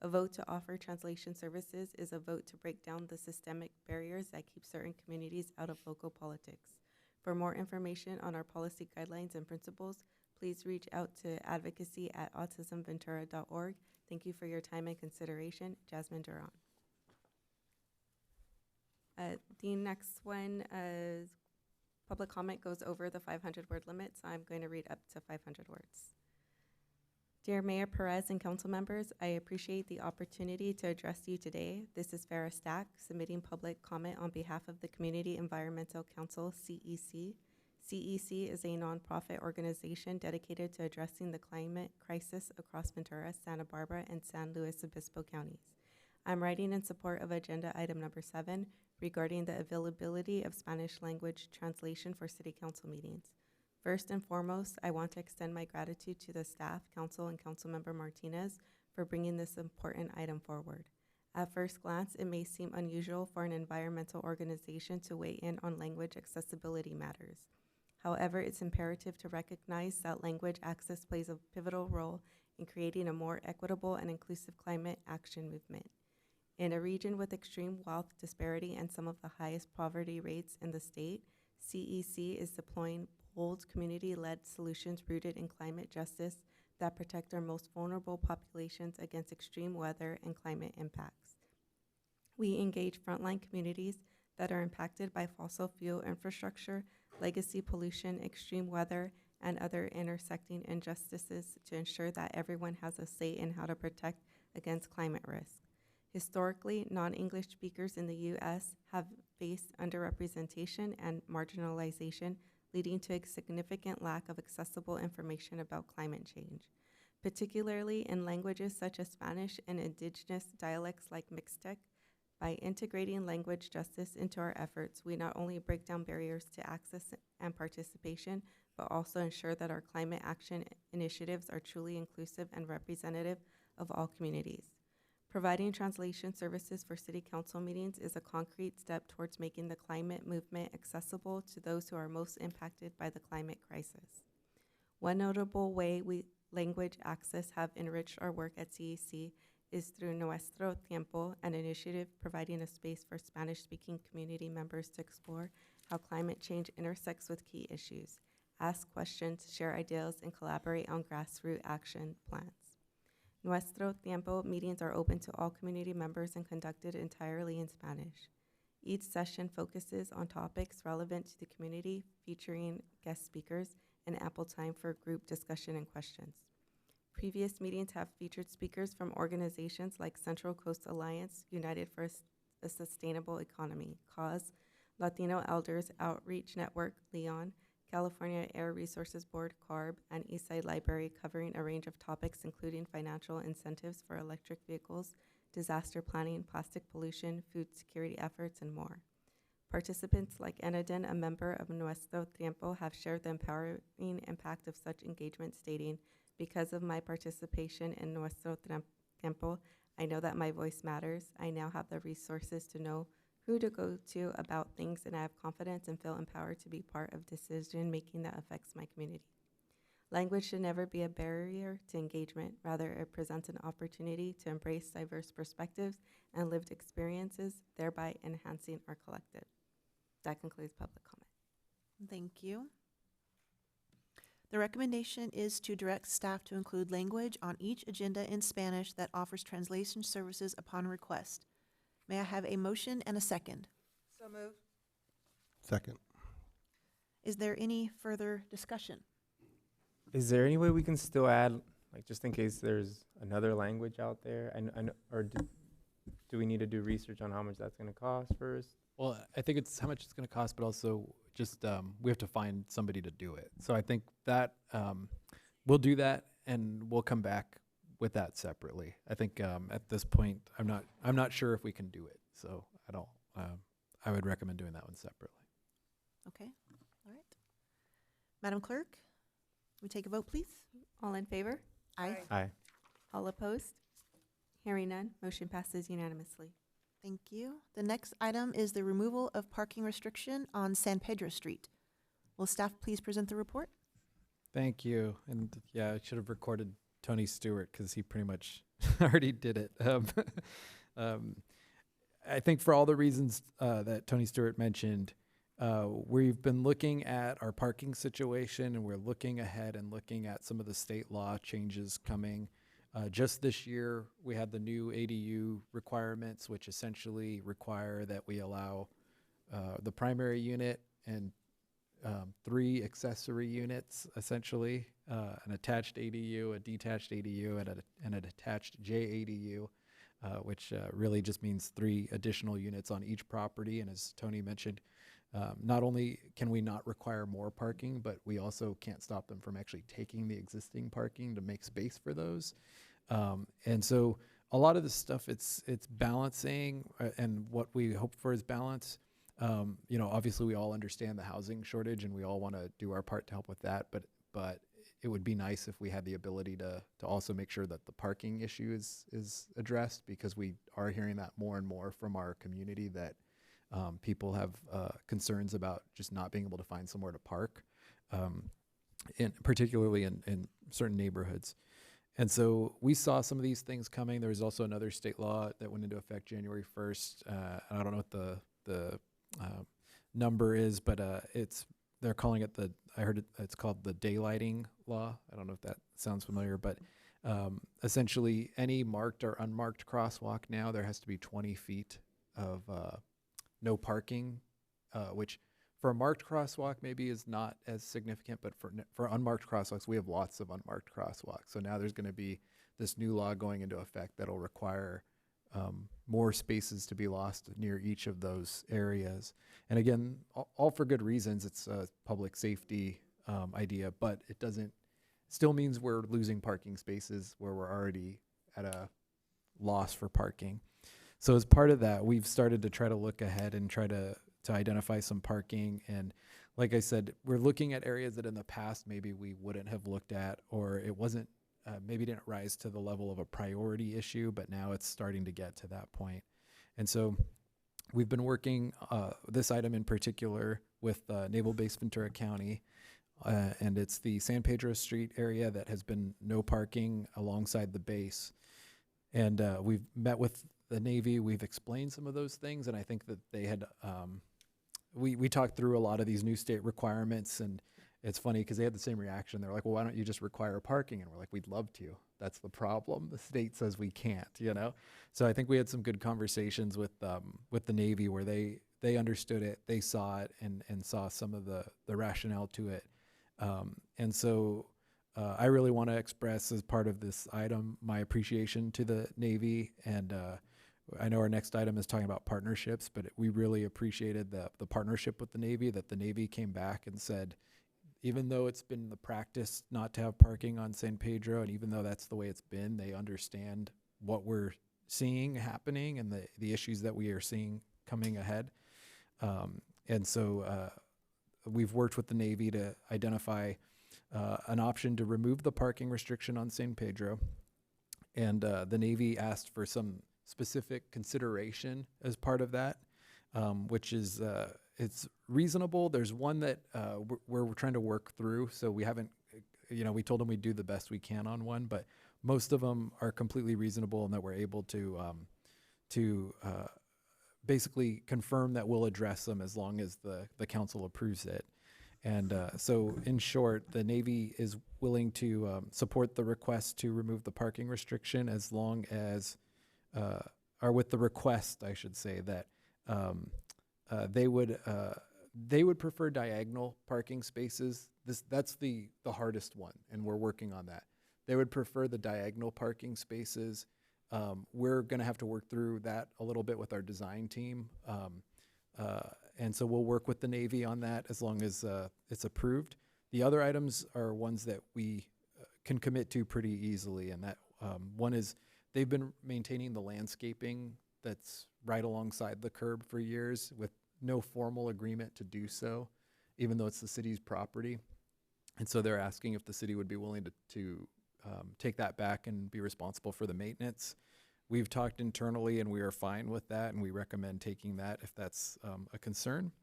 A vote to offer translation services is a vote to break down the systemic barriers that keep certain communities out of local politics. For more information on our policy guidelines and principles, please reach out to advocacy@autismventura.org. Thank you for your time and consideration. Jasmine Duran. The next one is public comment goes over the 500-word limit, so I'm going to read up to 500 words. Dear Mayor Perez and council members, I appreciate the opportunity to address you today. This is Farah Stack, submitting public comment on behalf of the Community Environmental Council, CEC. CEC is a nonprofit organization dedicated to addressing the climate crisis across Ventura, Santa Barbara, and San Luis Obispo counties. I'm writing in support of agenda item number 7 regarding the availability of Spanish language translation for city council meetings. First and foremost, I want to extend my gratitude to the staff, council, and Councilmember Martinez for bringing this important item forward. At first glance, it may seem unusual for an environmental organization to weigh in on language accessibility matters. However, it's imperative to recognize that language access plays a pivotal role in creating a more equitable and inclusive climate action movement. In a region with extreme wealth disparity and some of the highest poverty rates in the state, CEC is deploying bold community-led solutions rooted in climate justice that protect our most vulnerable populations against extreme weather and climate impacts. We engage frontline communities that are impacted by fossil fuel infrastructure, legacy pollution, extreme weather, and other intersecting injustices to ensure that everyone has a say in how to protect against climate risk. Historically, non-English speakers in the U.S. have faced underrepresentation and marginalization, leading to a significant lack of accessible information about climate change. Particularly in languages such as Spanish and indigenous dialects like Mixtec, By integrating language justice into our efforts, we not only break down barriers to access and participation, but also ensure that our climate action initiatives are truly inclusive and representative of all communities. Providing translation services for city council meetings is a concrete step towards making the climate movement accessible to those who are most impacted by the climate crisis. One notable way we language access have enriched our work at CEC is through Nuestro Tiempo, an initiative providing a space for Spanish-speaking community members to explore how climate change intersects with key issues, ask questions, share ideas, and collaborate on grassroots action plans. Nuestro Tiempo meetings are open to all community members and conducted entirely in Spanish. Each session focuses on topics relevant to the community, featuring guest speakers and ample time for group discussion and questions. Previous meetings have featured speakers from organizations like Central Coast Alliance, United for a Sustainable Economy, CAUSE, Latino Elders Outreach Network, LEON, California Air Resources Board, CARB, and Eastside Library, covering a range of topics including financial incentives for electric vehicles, disaster planning, plastic pollution, food security efforts, and more. Participants like Enadin, a member of Nuestro Tiempo, have shared the empowering impact of such engagement, stating, "Because of my participation in Nuestro Tiempo, I know that my voice matters. I now have the resources to know who to go to about things, and I have confidence and feel empowered to be part of decision-making that affects my community." Language should never be a barrier to engagement. Rather, it presents an opportunity to embrace diverse perspectives and lived experiences, thereby enhancing our collective. That concludes public comment. Thank you. The recommendation is to direct staff to include language on each agenda in Spanish that offers translation services upon request. May I have a motion and a second? So moved. Second. Is there any further discussion? Is there any way we can still add, like, just in case there's another language out there? Or do we need to do research on how much that's going to cost first? Well, I think it's how much it's going to cost, but also just we have to find somebody to do it. So I think that we'll do that, and we'll come back with that separately. I think at this point, I'm not sure if we can do it. So I would recommend doing that one separately. Okay, all right. Madam Clerk, we take a vote, please? All in favor? Aye. Aye. All opposed? Hearing none, motion passes unanimously. Thank you. The next item is the removal of parking restriction on San Pedro Street. Will staff please present the report? Thank you. And yeah, I should have recorded Tony Stewart because he pretty much already did it. I think for all the reasons that Tony Stewart mentioned, we've been looking at our parking situation, and we're looking ahead and looking at some of the state law changes coming. Just this year, we had the new ADU requirements, which essentially require that we allow the primary unit and 3 accessory units, essentially, an attached ADU, a detached ADU, and an attached JADU, which really just means 3 additional units on each property. And as Tony mentioned, not only can we not require more parking, but we also can't stop them from actually taking the existing parking to make space for those. And so a lot of this stuff, it's balancing, and what we hope for is balance. Obviously we all understand the housing shortage, and we all want to do our part to help with that, but it would be nice if we had the ability to also make sure that the parking issue is addressed, because we are hearing that more and more from our community, that people have concerns about just not being able to find somewhere to park, particularly in certain neighborhoods. And so we saw some of these things coming. There was also another state law that went into effect January 1st. I don't know what the number is, but they're calling it it's called the daylighting law. I don't know if that sounds familiar, but essentially any marked or unmarked crosswalk now, there has to be 20 feet of no parking, which for a marked crosswalk maybe is not as significant, but for unmarked crosswalks, we have lots of unmarked crosswalks. So now there's going to be this new law going into effect that'll require more spaces to be lost near each of those areas. And again, all for good reasons. It's a public safety idea, but it still means we're losing parking spaces where we're already at a loss for parking. so as part of that, we've started to try to look ahead and try to identify some parking. And like I said, we're looking at areas that in the past maybe we wouldn't have looked at, or it wasn't, maybe didn't rise to the level of a priority issue, but now it's starting to get to that point. And so we've been working this item in particular with Naval Base Ventura County, and it's the San Pedro Street area that has been no parking alongside the base. And we've met with the Navy, we've explained some of those things, and I think that they had, we talked through a lot of these new state requirements, and it's funny because they had the same reaction. They're like, well, why don't you just require parking? And we're like, we'd love to. That's the problem. The state says we can't, you know? So I think we had some good conversations with the Navy where they understood it, they saw it, and saw some of the rationale to it. And so I really want to express as part of this item my appreciation to the Navy. And I know our next item is talking about partnerships, but we really appreciated the partnership with the Navy, that the Navy came back and said, even though it's been the practice not to have parking on San Pedro, and even though that's the way it's been, they understand what we're seeing happening and the issues that we are seeing coming ahead. And so we've worked with the Navy to identify an option to remove the parking restriction on San Pedro. And the Navy asked for some specific consideration as part of that, which is it's reasonable. There's one that we're trying to work through. So we haven't, we told them we'd do the best we can on one, but most of them are completely reasonable and that we're able to basically confirm that we'll address them as long as the council approves it. And so in short, the Navy is willing to support the request to remove the parking restriction as long as, or with the request, I should say, that they would prefer diagonal parking spaces. That's the hardest one, and we're working on that. They would prefer the diagonal parking spaces. We're going to have to work through that a little bit with our design team. And so we'll work with the Navy on that as long as it's approved. The other items are ones that we can commit to pretty easily, and that one is they've been maintaining the landscaping that's right alongside the curb for years with no formal agreement to do so, even though it's the city's property. And so they're asking if the city would be willing to take that back and be responsible for the maintenance. We've talked internally and we are fine with that, and we recommend taking that if that's a concern.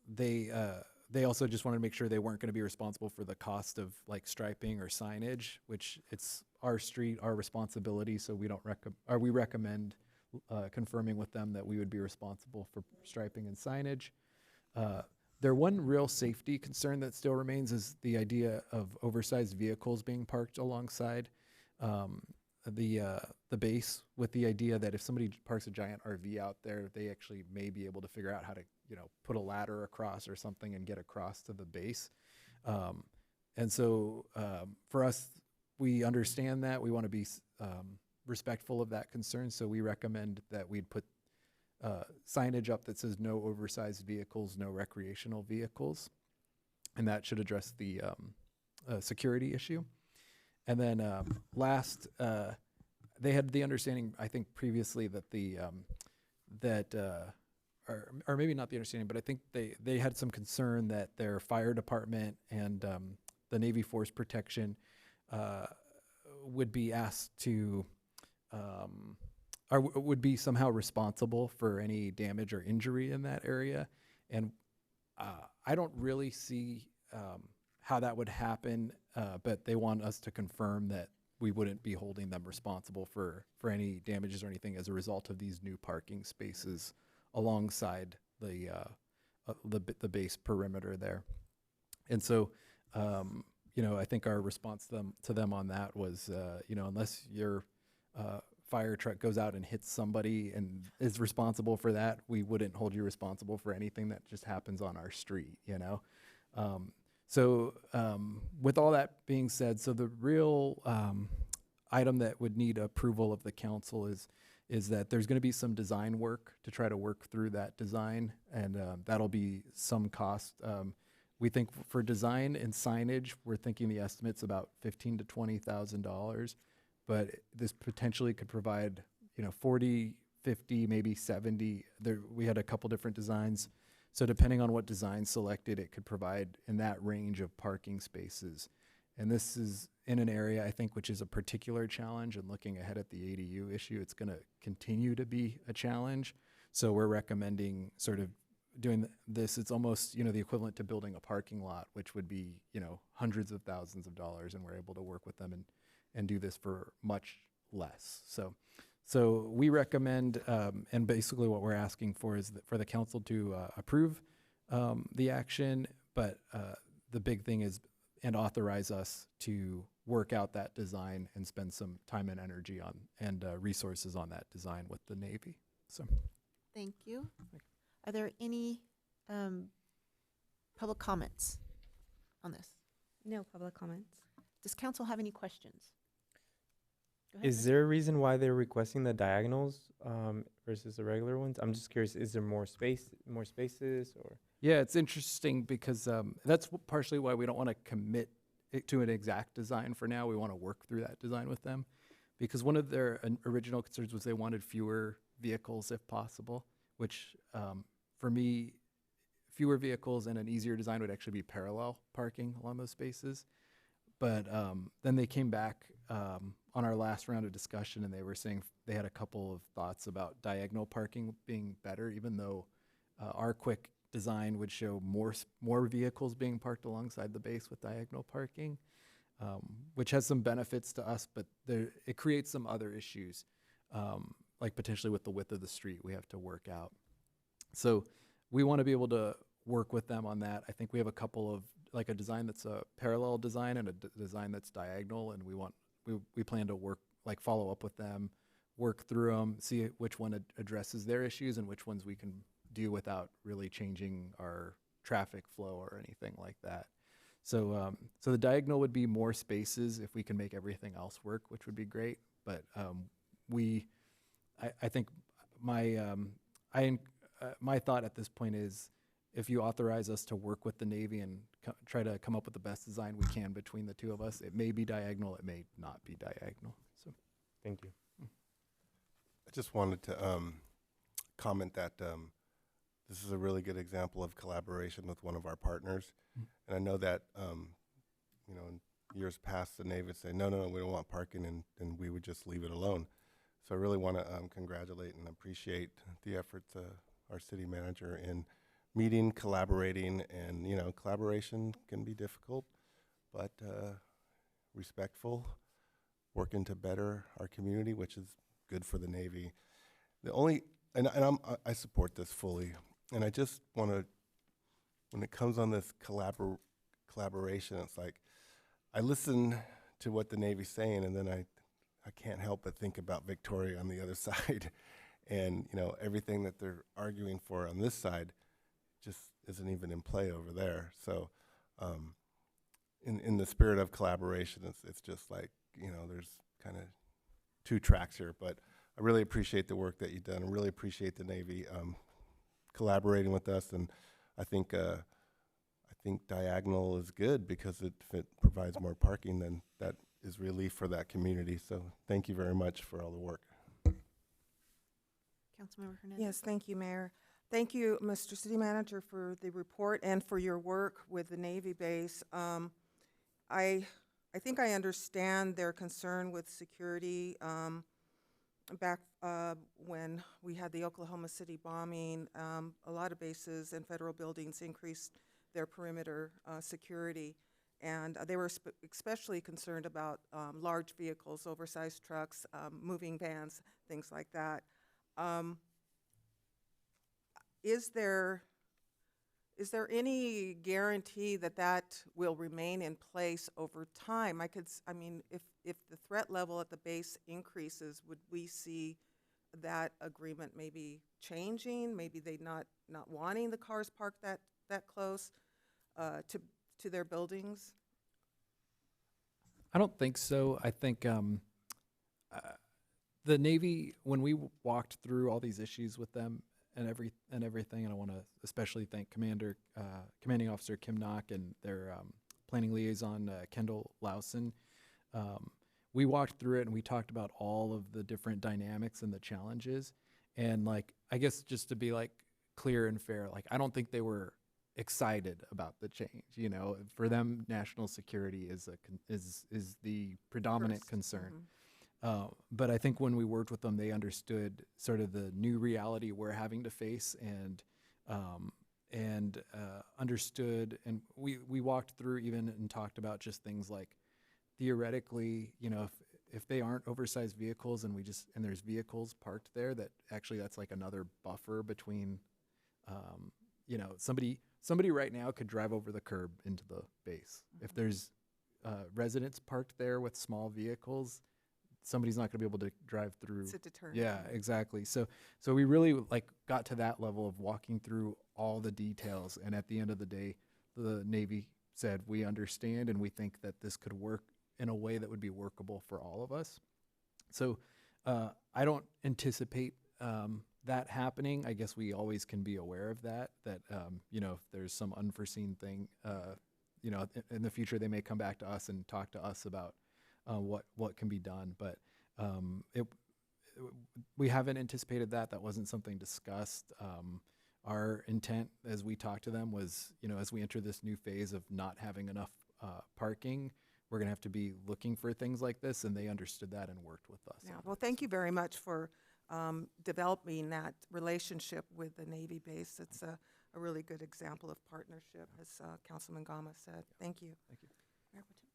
They also just wanted to make sure they weren't going to be responsible for the cost of like striping or signage, which it's our street, our responsibility. So we don't we recommend confirming with them that we would be responsible for striping and signage. Their one real safety concern that still remains is the idea of oversized vehicles being parked alongside the base, with the idea that if somebody parks a giant RV out there, they actually may be able to figure out how to, put a ladder across or something and get across to the base. And so for us, we understand that. We want to be respectful of that concern, so we recommend that we'd put signage up that says no oversized vehicles, no recreational vehicles, and that should address the security issue. And then last, they had the understanding, I think previously, that or maybe not the understanding, but I think they had some concern that their fire department and the Navy Force Protection would be asked to, or would be somehow responsible for any damage or injury in that area. And I don't really see how that would happen, but they want us to confirm that we wouldn't be holding them responsible for any damages or anything as a result of these new parking spaces alongside the base perimeter there. And so, I think our response to them on that was, unless your fire truck goes out and hits somebody and is responsible for that, we wouldn't hold you responsible for anything that just happens on our street, So with all that being said, so the real item that would need approval of the council is that there's going to be some design work to try to work through that design, and that'll be some cost. We think for design and signage, we're thinking the estimate's about $15,000 to $20,000, but this potentially could provide 40, 50, maybe 70. There, we had a couple different designs. So depending on what design selected, it could provide in that range of parking spaces. And this is in an area, I think, which is a particular challenge. And looking ahead at the ADU issue, it's going to continue to be a challenge. So we're recommending sort of doing this. It's almost, the equivalent to building a parking lot, which would be, hundreds of thousands of dollars. And we're able to work with them and do this for much less. So we recommend, and basically what we're asking for is for the council to approve the action, but the big thing is, and authorize us to work out that design and spend some time and energy on, and resources on that design with the Navy. So, Thank you. Are there any public comments on this? No public comments. Does council have any questions? Go ahead, Is Mr. there a reason why they're requesting the diagonals versus the regular ones? I'm just curious. Is there more spaces, or? yeah, it's interesting because that's partially why we don't want to commit it to an exact design for now. We want to work through that design with them, because one of their original concerns was they wanted fewer vehicles if possible, which for me, fewer vehicles and an easier design would actually be parallel parking along those spaces. But then they came back on our last round of discussion, and they were saying they had a couple of thoughts about diagonal parking being better, even though our quick design would show more vehicles being parked alongside the base with diagonal parking, which has some benefits to us, but it creates some other issues, like potentially with the width of the street we have to work out. So we want to be able to work with them on that. I think we have a couple of, like a design that's a parallel design and a design that's diagonal, and we plan to follow up with them, work through them, see which one addresses their issues and which ones we can do without really changing our traffic flow or anything like that. So the diagonal would be more spaces if we can make everything else work, which would be great. But I think my thought at this point is, if you authorize us to work with the Navy and try to come up with the best design we can between the two of us, it may be diagonal, it may not be diagonal. So, thank you. I just wanted to comment that this is a really good example of collaboration with one of our partners. And I know that, in years past, the Navy would say, no, we don't want parking, and we would just leave it alone. So I really want to congratulate and appreciate the efforts of our city manager in meeting, collaborating, and, collaboration can be difficult, but respectful, working to better our community, which is good for the Navy. I support this fully, and I just want to, when it comes on this collaboration, it's like, I listen to what the Navy's saying, and then I can't help but think about Victoria on the other side, and, everything that they're arguing for on this side just isn't even in play over there. So in the spirit of collaboration, it's just like, there's kind of two tracks here, but I really appreciate the work that you've done. I really appreciate the Navy collaborating with us, and I think diagonal is good because if it provides more parking, then that is relief for that community. So thank you very much for all the work. Councilmember Hernandez? Yes, thank you, Mayor. Thank you, Mr. City Manager, for the report and for your work with the Navy base. I think I understand their concern with security. Back when we had the Oklahoma City bombing, a lot of bases and federal buildings increased their perimeter security, and they were especially concerned about large vehicles, oversized trucks, moving vans, things like that. Is there any guarantee that that will remain in place over time? If the threat level at the base increases, would we see that agreement maybe changing? Maybe they not wanting the cars parked that close to their buildings? I don't think so. I think the Navy, when we walked through all these issues with them and everything, and I want to especially thank Commanding Officer Kim Knock and their planning liaison Kendall Lawson. we walked through it and we talked about all of the different dynamics and the challenges. And like, I guess just to be like clear and fair, like, I don't think they were excited about the change. You know, for them, national security is is the predominant First. concern. But I think when we worked with them, they understood sort of the new reality we're having to face, and understood, and we walked through even and talked about just things like, theoretically, you know, if they aren't oversized vehicles and there's vehicles parked there, that actually that's like another buffer between, you know, somebody right now could drive over the curb into the base. If there's residents parked there with small vehicles, somebody's not going to be able to drive through. It's a deterrent. Yeah, exactly. So we really like got to that level of walking through all the details, and at the end of the day, the Navy said, we understand and we think that this could work in a way that would be workable for all of us. So I don't anticipate that happening. I guess we always can be aware of that, you know, if there's some unforeseen thing, you know, in the future, they may come back to us and talk to us about what can be done. But we haven't anticipated that. That wasn't something discussed. Our intent as we talked to them was, you know, as we enter this new phase of not having enough parking, we're going to have to be looking for things like this, and they understood that and worked with us. Yeah, well, thank you very much for developing that relationship with the Navy base. It's a really good example of partnership, as Councilman Gama said. Thank you. Thank you. Mayor Pro Tem.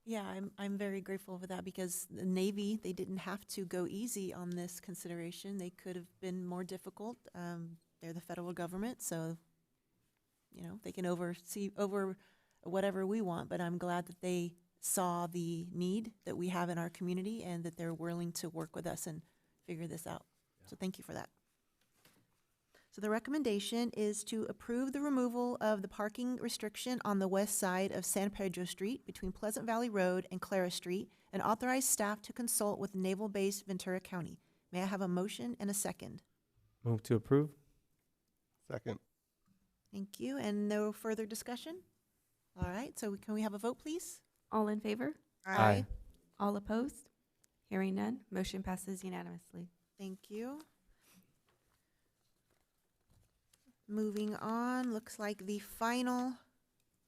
Yeah, I'm very grateful for that, because the Navy, they didn't have to go easy on this consideration. They could have been more difficult. They're the federal government, so, you know, they can oversee over whatever we want, but I'm glad that they saw the need that we have in our community and that they're willing to work with us and figure this out. So thank you for that. So the recommendation is to approve the removal of the parking restriction on the west side of San Pedro Street between Pleasant Valley Road and Clara Street, and authorize staff to consult with Naval Base Ventura County. May I have a motion and a second? Move to approve. Second. Thank you, and no further discussion? All right, so can we have a vote, please? All in favor? Aye. All opposed? Hearing none, motion passes unanimously. Thank you. Moving on, looks like the final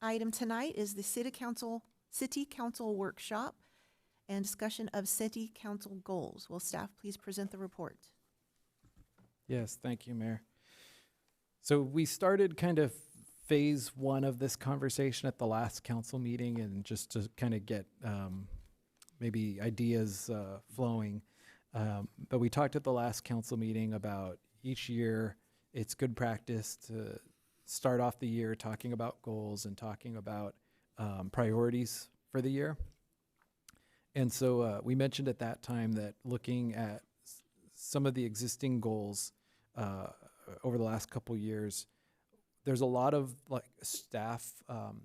item tonight is the City Council Workshop and discussion of City Council goals. Will staff please present the report? Yes, thank you, Mayor. So we started kind of phase one of this conversation at the last council meeting, and just to kind of get maybe ideas flowing. But we talked at the last council meeting about each year, it's good practice to start off the year talking about goals and talking about priorities for the year. And so we mentioned at that time that looking at some of the existing goals over the last couple years, there's a lot of like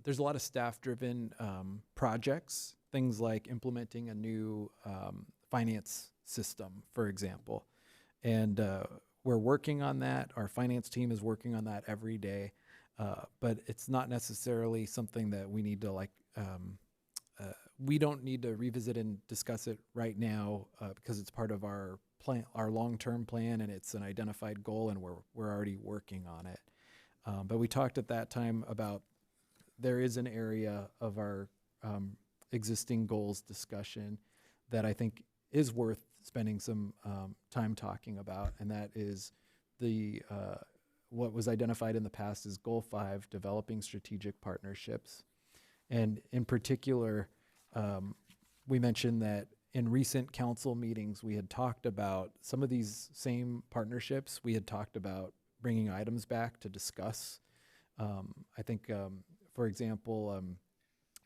there's a lot of staff-driven projects, things like implementing a new finance system, for example. And we're working on that. Our finance team is working on that every day. But it's not necessarily something that we need to like, we don't need to revisit and discuss it right now because it's part of our plan, our long-term plan, and it's an identified goal, and we're already working on it. But we talked at that time about there is an area of our existing goals discussion that I think is worth spending some time talking about, and that is the what was identified in the past as Goal 5, developing strategic partnerships. And in particular, we mentioned that in recent council meetings, we had talked about some of these same partnerships. We had talked about bringing items back to discuss. I think, for example,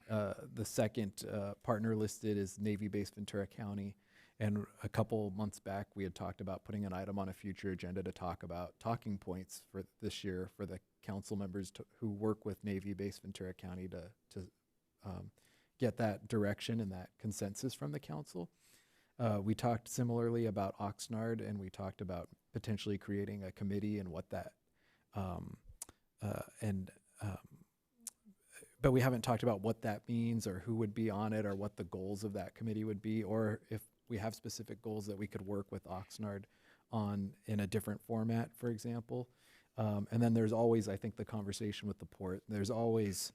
the second partner listed is Navy Base Ventura County. And a couple months back, we had talked about putting an item on a future agenda to talk about talking points for this year for the council members who work with Navy Base Ventura County to get that direction and that consensus from the council. We talked similarly about Oxnard, and we talked about potentially creating a committee and what that but we haven't talked about what that means or who would be on it or what the goals of that committee would be, or if we have specific goals that we could work with Oxnard on in a different format, for example. And then there's always, I think, the conversation with the port. There's always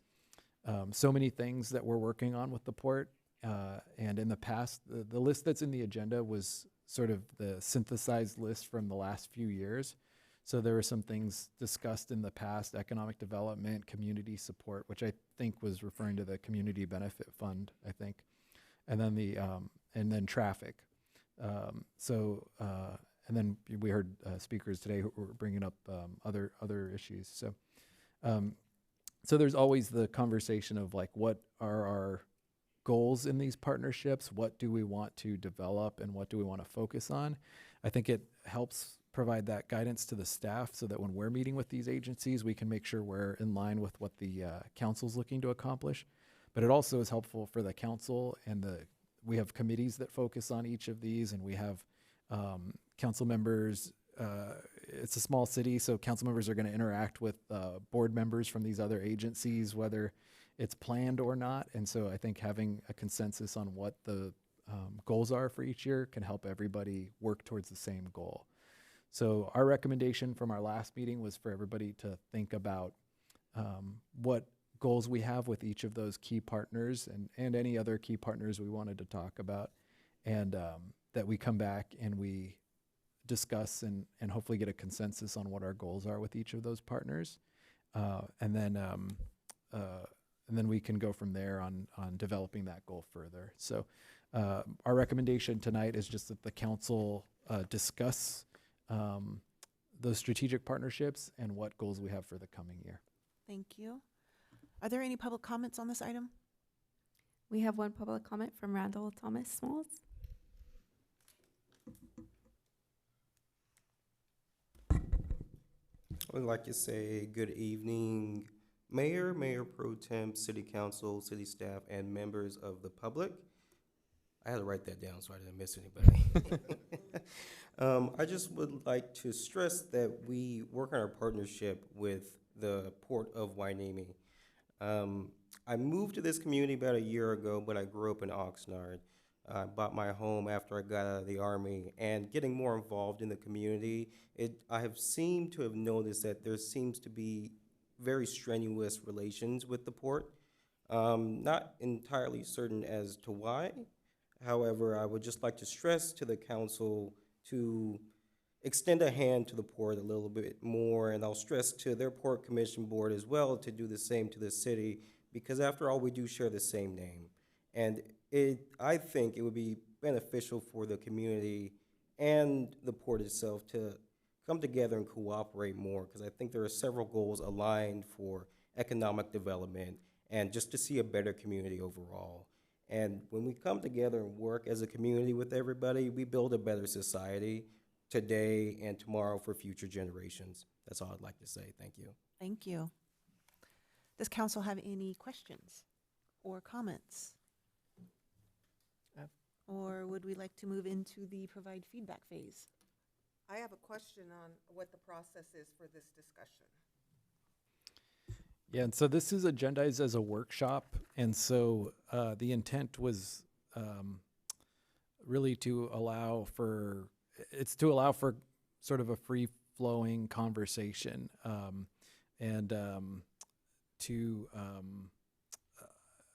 so many things that we're working on with the port. And in the past, the list that's in the agenda was sort of the synthesized list from the last few years. So there were some things discussed in the past: economic development, community support, which I think was referring to the community benefit fund, I think, and then traffic. And then we heard speakers today who were bringing up other issues. So there's always the conversation of like, what are our goals in these partnerships? What do we want to develop, and what do we want to focus on? I think it helps provide that guidance to the staff so that when we're meeting with these agencies, we can make sure we're in line with what the council's looking to accomplish. But it also is helpful for the council, and we have committees that focus on each of these, and we have council members. It's a small city, so council members are going to interact with board members from these other agencies, whether it's planned or not. And so I think having a consensus on what the goals are for each year can help everybody work towards the same goal. So our recommendation from our last meeting was for everybody to think about what goals we have with each of those key partners and any other key partners we wanted to talk about, and that we come back and we discuss and hopefully get a consensus on what our goals are with each of those partners. And then we can go from there on developing that goal further. So our recommendation tonight is just that the council discuss those strategic partnerships and what goals we have for the coming year. Thank you. Are there any public comments on this item? We have one public comment from Randall Thomas Smalls. I would like to say good evening, Mayor, Mayor Pro Tem, City Council, City staff, and members of the public. I had to write that down so I didn't miss anybody. I just would like to stress that we work on our partnership with the Port of Hueneme. I moved to this community about a year ago, but I grew up in Oxnard. I bought my home after I got out of the Army, and getting more involved in the community, I have seemed to have noticed that there seems to be very strenuous relations with the port. Not entirely certain as to why. However, I would just like to stress to the council to extend a hand to the port a little bit more, and I'll stress to their Port Commission Board as well to do the same to the city, because after all, we do share the same name. And I think it would be beneficial for the community and the port itself to come together and cooperate more, because I think there are several goals aligned for economic development and just to see a better community overall. And when we come together and work as a community with everybody, we build a better society today and tomorrow for future generations. That's all I'd like to say. Thank you. Thank you. Does council have any questions or comments? Or would we like to move into the provide feedback phase? I have a question on what the process is for this discussion. Yeah, and so this is agendized as a workshop, and so the intent was really to allow for sort of a free-flowing conversation, I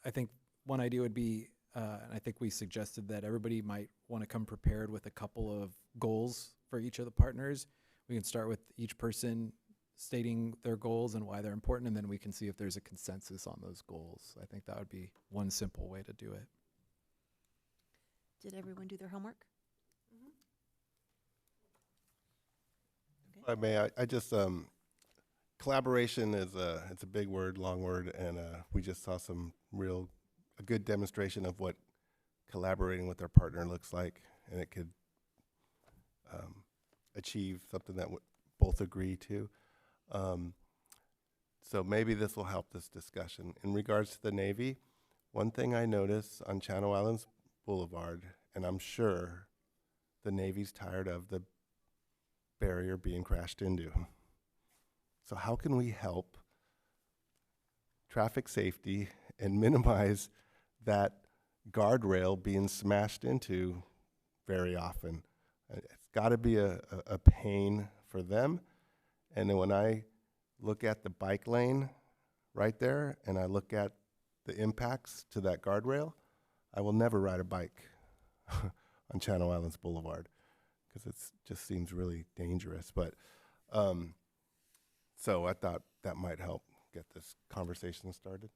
think one idea would be, and I think we suggested that everybody might want to come prepared with a couple of goals for each of the partners. We can start with each person stating their goals and why they're important, and then we can see if there's a consensus on those goals. I think that would be one simple way to do it. Did everyone do their homework? I may, I just, collaboration is it's a big word, long word, and we just saw a good demonstration of what collaborating with our partner looks like, and it could achieve something that both agree to. So maybe this will help this discussion. In regards to the Navy, one thing I noticed on Channel Islands Boulevard, and I'm sure the Navy's tired of the barrier being crashed into. So how can we help traffic safety and minimize that guardrail being smashed into very often. It's got to be a pain for them. And then when I look at the bike lane right there and I look at the impacts to that guardrail, I will never ride a bike on Channel Islands Boulevard because it just seems really dangerous. But so I thought that might help get this conversation started.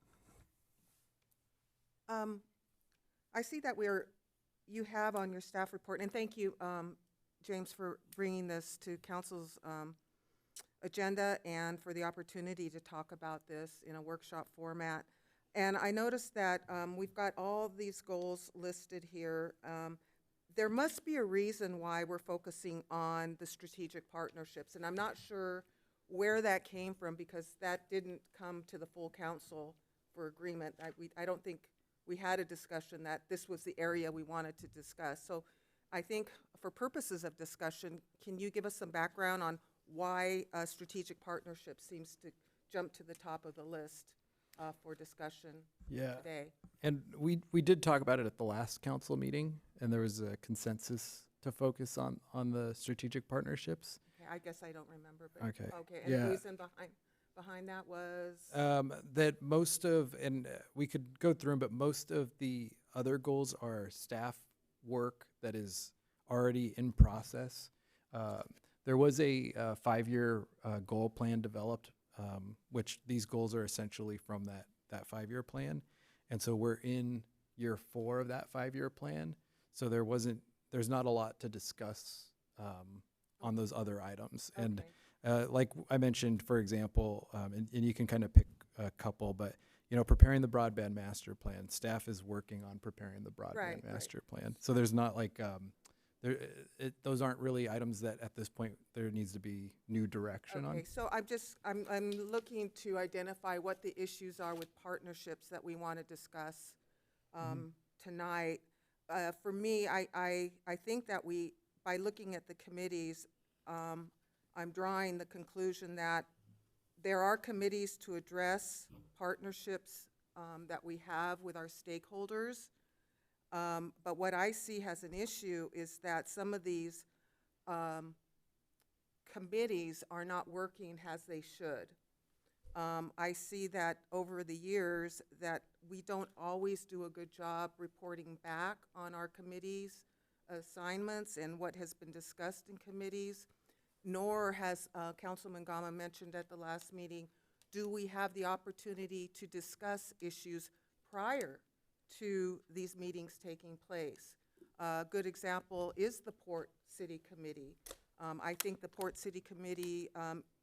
I see that you have on your staff report, and thank you, James, for bringing this to council's agenda and for the opportunity to talk about this in a workshop format. And I noticed that we've got all these goals listed here. There must be a reason why we're focusing on the strategic partnerships, and I'm not sure where that came from because that didn't come to the full council for agreement. I don't think we had a discussion that this was the area we wanted to discuss. So I think for purposes of discussion, can you give us some background on why strategic partnership seems to jump to the top of the list for discussion today? And we did talk about it at the last council meeting, and there was a consensus to focus on the strategic partnerships. Okay, I guess I don't remember, but Okay. And the reason behind that was? That most of, and we could go through them, but most of the other goals are staff work that is already in process. There was a 5-year goal plan developed, which these goals are essentially from that 5-year plan. And so we're in year 4 of that 5-year plan. So there's not a lot to discuss on those other items. Okay. And like I mentioned, for example, and you can kind of pick a couple, but preparing the broadband master plan, staff is working on preparing the broadband master plan. So there's not like, those aren't really items that at this point there needs to be new direction on. Okay, so I'm looking to identify what the issues are with partnerships that we want to discuss tonight. For me, I think that by looking at the committees, I'm drawing the conclusion that there are committees to address partnerships that we have with our stakeholders. But what I see as an issue is that some of these committees are not working as they should. I see that over the years that we don't always do a good job reporting back on our committees' assignments and what has been discussed in committees, nor has Councilman Gama mentioned at the last meeting, do we have the opportunity to discuss issues prior to these meetings taking place? A good example is the Port City Committee. I think the Port City Committee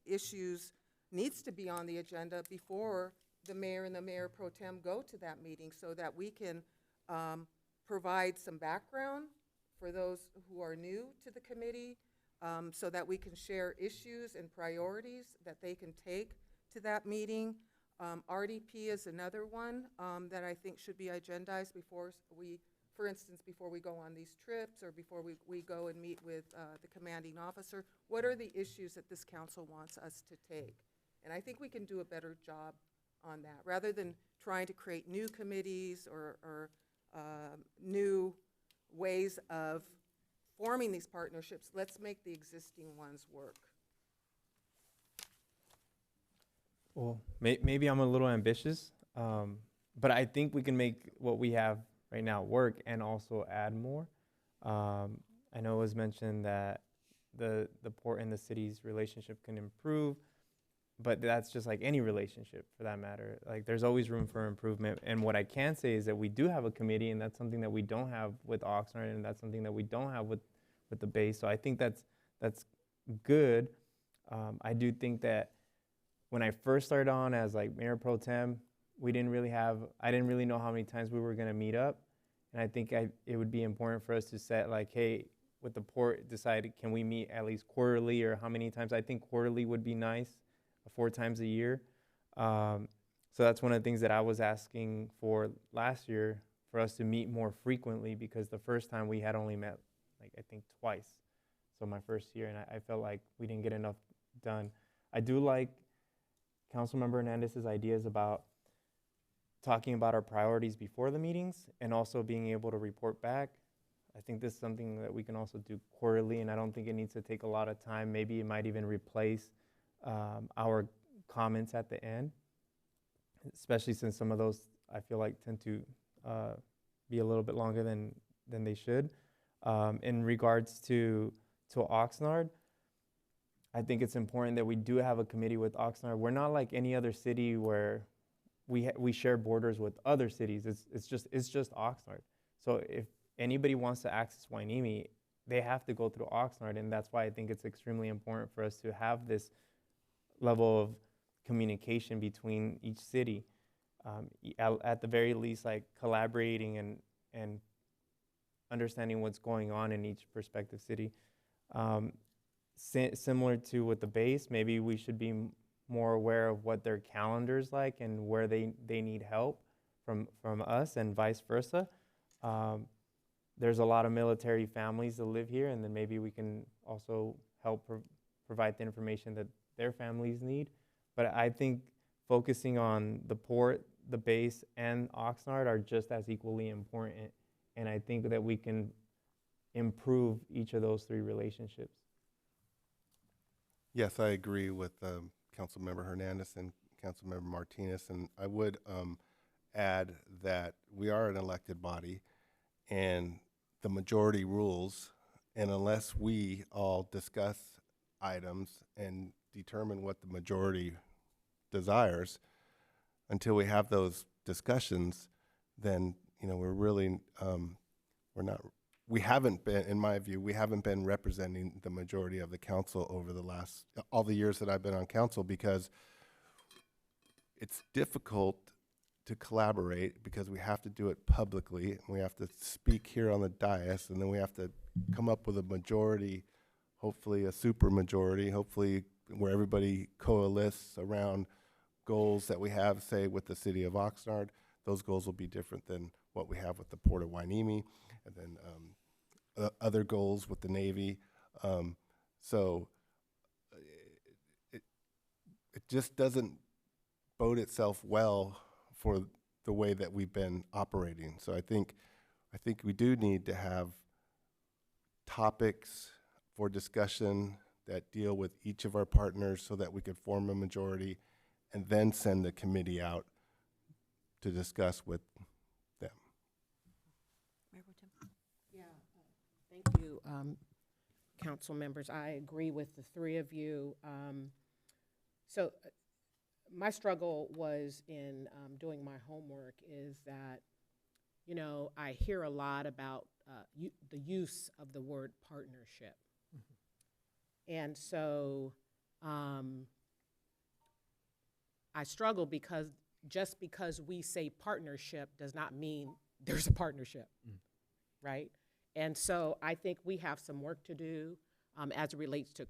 issues needs to be on the agenda before the mayor and the mayor pro tem go to that meeting so that we can provide some background for those who are new to the committee, so that we can share issues and priorities that they can take to that meeting. RDP is another one that I think should be agendized before we, for instance, before we go on these trips or before we go and meet with the commanding officer. What are the issues that this council wants us to take? And I think we can do a better job on that, rather than trying to create new committees or new ways of forming these partnerships. Let's make the existing ones work. Well, maybe I'm a little ambitious, but I think we can make what we have right now work and also add more. I know it was mentioned that the port and the city's relationship can improve, but that's just like any relationship for that matter. Like there's always room for improvement. And what I can say is that we do have a committee, and that's something that we don't have with Oxnard, and that's something that we don't have with the base. So I think that's good. I do think that when I first started on as like mayor pro tem, I didn't really know how many times we were gonna meet up. And I think it would be important for us to set like, hey, with the port, decide, can we meet at least quarterly or how many times? I think quarterly would be nice, 4 times a year. So that's one of the things that I was asking for last year, for us to meet more frequently, because the first time we had only met like I think twice. So my first year, and I felt like we didn't get enough done. I do like Councilmember Hernandez's ideas about talking about our priorities before the meetings and also being able to report back. I think this is something that we can also do quarterly, and I don't think it needs to take a lot of time. Maybe it might even replace our comments at the end, especially since some of those I feel like tend to be a little bit longer than they should. In regards to Oxnard, I think it's important that we do have a committee with Oxnard. We're not like any other city where we share borders with other cities. It's just Oxnard. So if anybody wants to access Hueneme, they have to go through Oxnard, and that's why I think it's extremely important for us to have this level of communication between each city. At the very least, like collaborating and understanding what's going on in each prospective city. Similar to with the base, maybe we should be more aware of what their calendar's like and where they need help from us and vice versa. There's a lot of military families that live here, and then maybe we can also help provide the information that their families need. But I think focusing on the port, the base, and Oxnard are just as equally important, and I think that we can improve each of those three relationships. Yes, I agree with Councilmember Hernandez and Councilmember Martinez, and I would add that we are an elected body, and the majority rules, and unless we all discuss items and determine what the majority desires, until we have those discussions, then we're really we haven't been, in my view, we haven't been representing the majority of the council over the last, all the years that I've been on council, because it's difficult to collaborate because we have to do it publicly, and we have to speak here on the dais, and then we have to come up with a majority, hopefully a super majority, hopefully where everybody coalesces around goals that we have, say, with the city of Oxnard. Those goals will be different than what we have with the Port of Hueneme, and then other goals with the Navy. So it just doesn't bode itself well for the way that we've been operating. So I think we do need to have topics for discussion that deal with each of our partners so that we could form a majority and then send the committee out to discuss with them. Yeah, thank you, council members. I agree with the three of you. My struggle was in doing my homework is that, I hear a lot about the use of the word partnership. And so I struggle because just because we say partnership does not mean there's a partnership, right? And so I think we have some work to do as it relates to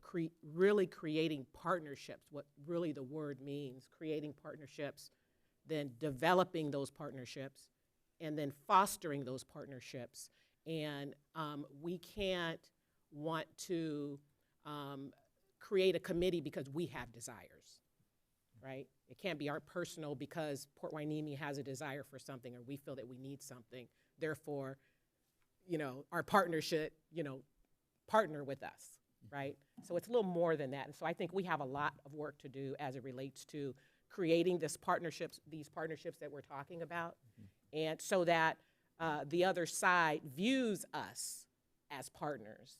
really creating partnerships, what really the word means, creating partnerships, then developing those partnerships, and then fostering those partnerships. And we can't want to create a committee because we have desires, right? It can't be our personal because Port Hueneme has a desire for something or we feel that we need something. Therefore, our partnership, partner with us, right? So it's a little more than that. And so I think we have a lot of work to do as it relates to creating these partnerships that we're talking about. And so that the other side views us as partners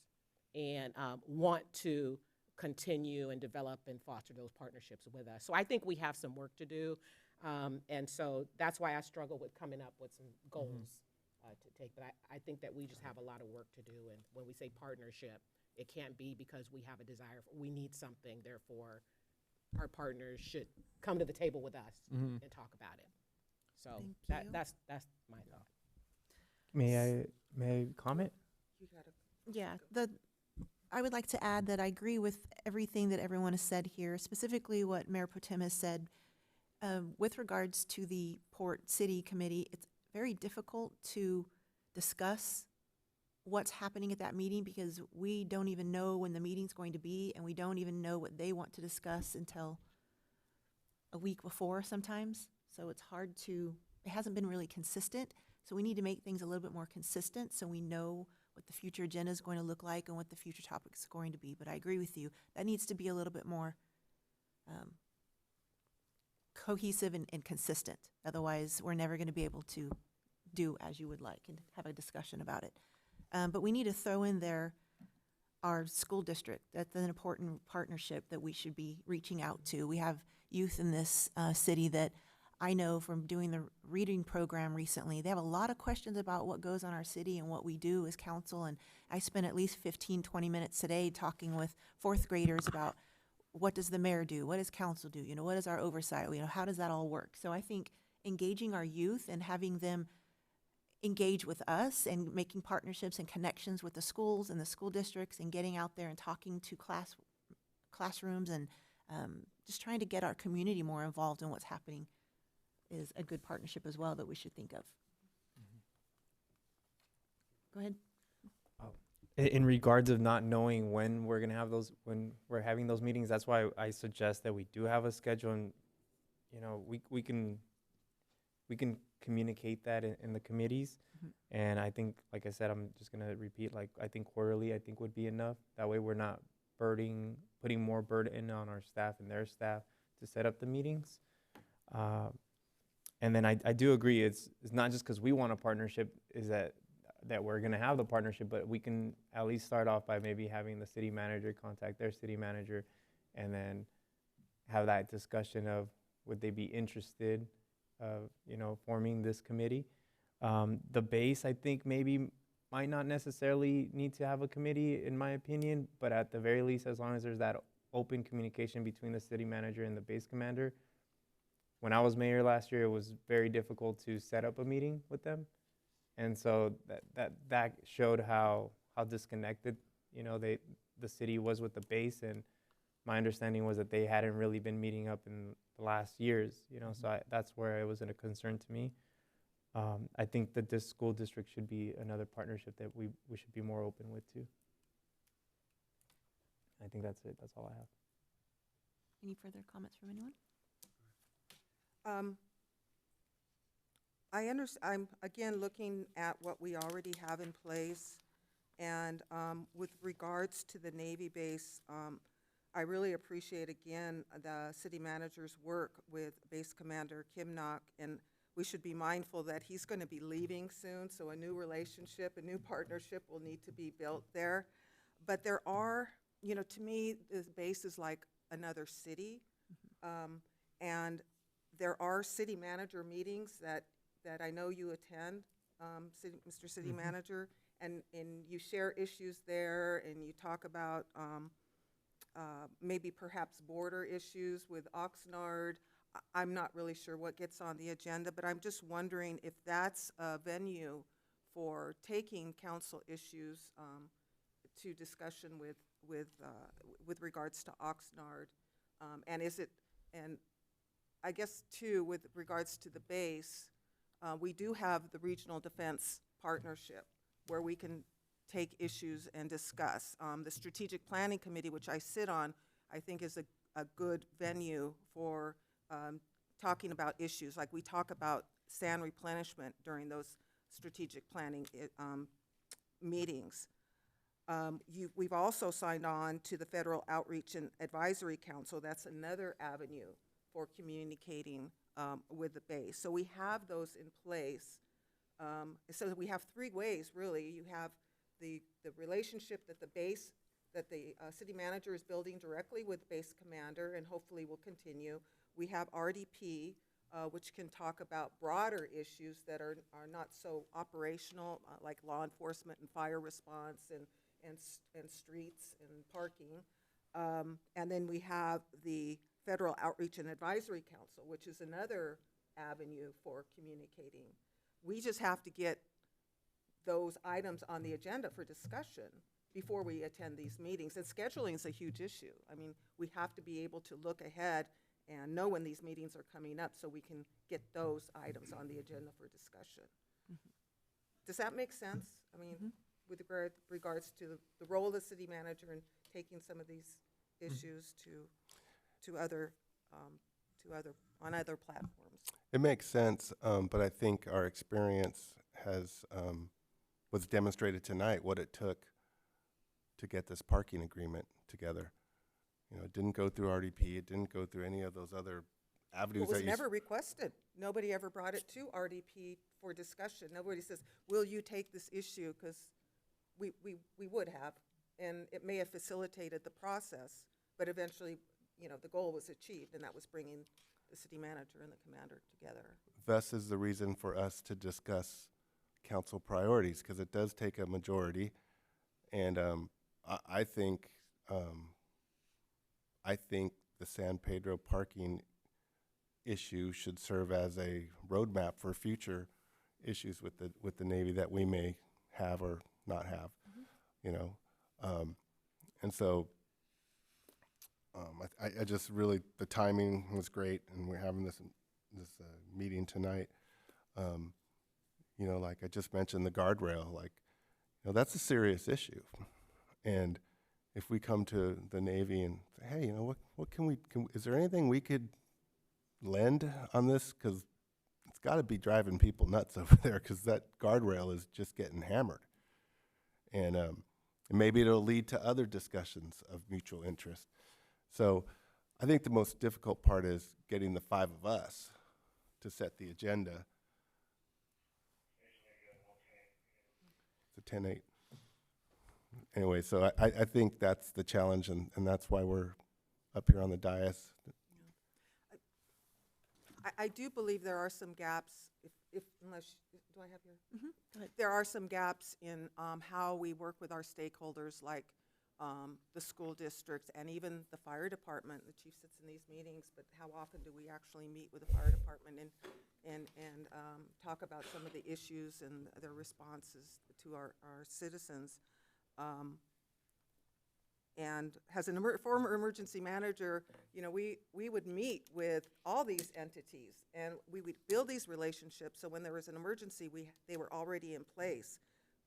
and want to continue and develop and foster those partnerships with us. So I think we have some work to do. And so that's why I struggle with coming up with some goals to take. But I think that we just have a lot of work to do. And when we say partnership, it can't be because we have a desire, we need something, therefore our partners should come to the table with us and talk about it. So that's my thought. May I comment? Yeah, I would like to add that I agree with everything that everyone has said here, specifically what Mayor Pro Tem has said. With regards to the Port City Committee, it's very difficult to discuss what's happening at that meeting because we don't even know when the meeting's going to be, and we don't even know what they want to discuss until a week before sometimes. So it's hard to it hasn't been really consistent. So we need to make things a little bit more consistent so we know what the future agenda is going to look like and what the future topic is going to be. But I agree with you. That needs to be a little bit more cohesive and consistent. Otherwise, we're never going to be able to do as you would like and have a discussion about it. But we need to throw in there our school district. That's an important partnership that we should be reaching out to. We have youth in this city that I know from doing the reading program recently, they have a lot of questions about what goes on our city and what we do as council. And I spent at least 15, 20 minutes today talking with fourth graders about what does the mayor do? What does council do? You know, what is our oversight? You know, how does that all work? So I think engaging our youth and having them engage with us and making partnerships and connections with the schools and the school districts and getting out there and talking to classrooms and just trying to get our community more involved in what's happening is a good partnership as well that we should think of. Go ahead. In regards of not knowing when we're gonna have those, when we're having those meetings, that's why I suggest that we do have a schedule, and you know, we can communicate that in the committees. And I think, like I said, I'm just gonna repeat, like, I think quarterly, I think would be enough. That way we're not putting more burden on our staff and their staff to set up the meetings. And then I do agree, it's not just because we want a partnership, is that we're gonna have the partnership, but we can at least start off by maybe having the city manager contact their city manager and then have that discussion of would they be interested of, you know, forming this committee. The base, I think, maybe might not necessarily need to have a committee, in my opinion, but at the very least, as long as there's that open communication between the city manager and the base commander. When I was mayor last year, it was very difficult to set up a meeting with them. And so that showed how disconnected, you know, the city was with the base. And my understanding was that they hadn't really been meeting up in the last years, you know, so that's where it was a concern to me. I think that this school district should be another partnership that we should be more open with too. I think that's it. That's all I have. Any further comments from anyone? I'm again looking at what we already have in place, and with regards to the Navy base, I really appreciate again the city manager's work with Base Commander Kimnock, and we should be mindful that he's going to be leaving soon, so a new relationship, a new partnership will need to be built there. But there are, you know, to me, this base is like another city, and there are city manager meetings that I know you attend, Mr. City Manager, and you share issues there, and you talk about maybe perhaps border issues with Oxnard. I'm not really sure what gets on the agenda, but I'm just wondering if that's a venue for taking council issues to discussion with regards to Oxnard, and is it, and I guess too, with regards to the base, we do have the Regional Defense Partnership where we can take issues and discuss. The Strategic Planning Committee, which I sit on, I think is a good venue for talking about issues. Like we talk about sand replenishment during those strategic planning meetings. We've also signed on to the Federal Outreach and Advisory Council. That's another avenue for communicating with the base. So we have those in place. So we have three ways, really. You have the relationship that the base, that the city manager is building directly with base commander, and hopefully will continue. We have RDP, which can talk about broader issues that are not so operational, like law enforcement and fire response and streets and parking. And then we have the Federal Outreach and Advisory Council, which is another avenue for communicating. We just have to get those items on the agenda for discussion before we attend these meetings. And scheduling is a huge issue. I mean, we have to be able to look ahead and know when these meetings are coming up so we can get those items on the agenda for discussion. Does that make sense? I mean, with regards to the role of the city manager in taking some of these issues to other on other platforms. It makes sense, but I think our experience was demonstrated tonight what it took to get this parking agreement together. You know, it didn't go through RDP, it didn't go through any of those other avenues It was that never requested. Nobody ever brought it to RDP for discussion. Nobody says, will you take this issue? Because we would have, and it may have facilitated the process, but eventually, you know, the goal was achieved, and that was bringing the city manager and the commander together. Thus is the reason for us to discuss council priorities, because it does take a majority. And I think the San Pedro parking issue should serve as a roadmap for future issues with the Navy that we may have or not have, you know. And so I just really, the timing was great, and we're having this meeting tonight. You know, like I just mentioned, the guardrail, like, you know, that's a serious issue. And if we come to the Navy and say, hey, you know, what can is there anything we could lend on this? Because it's got to be driving people nuts over there, because that guardrail is just getting hammered. And maybe it'll lead to other discussions of mutual interest. So I think the most difficult part is getting the 5 of us to set the agenda. It's a 10-8. Anyway, so I think that's the challenge, and that's why we're up here on the dais. I do believe there are some gaps, unless, do I have your? Go ahead. There are some gaps in how we work with our stakeholders, like the school districts and even the fire department. The chief sits in these meetings, but how often do we actually meet with the fire department and talk about some of the issues and their responses to our citizens? And as a former emergency manager, you know, we would meet with all these entities, and we would build these relationships, so when there was an emergency, they were already in place.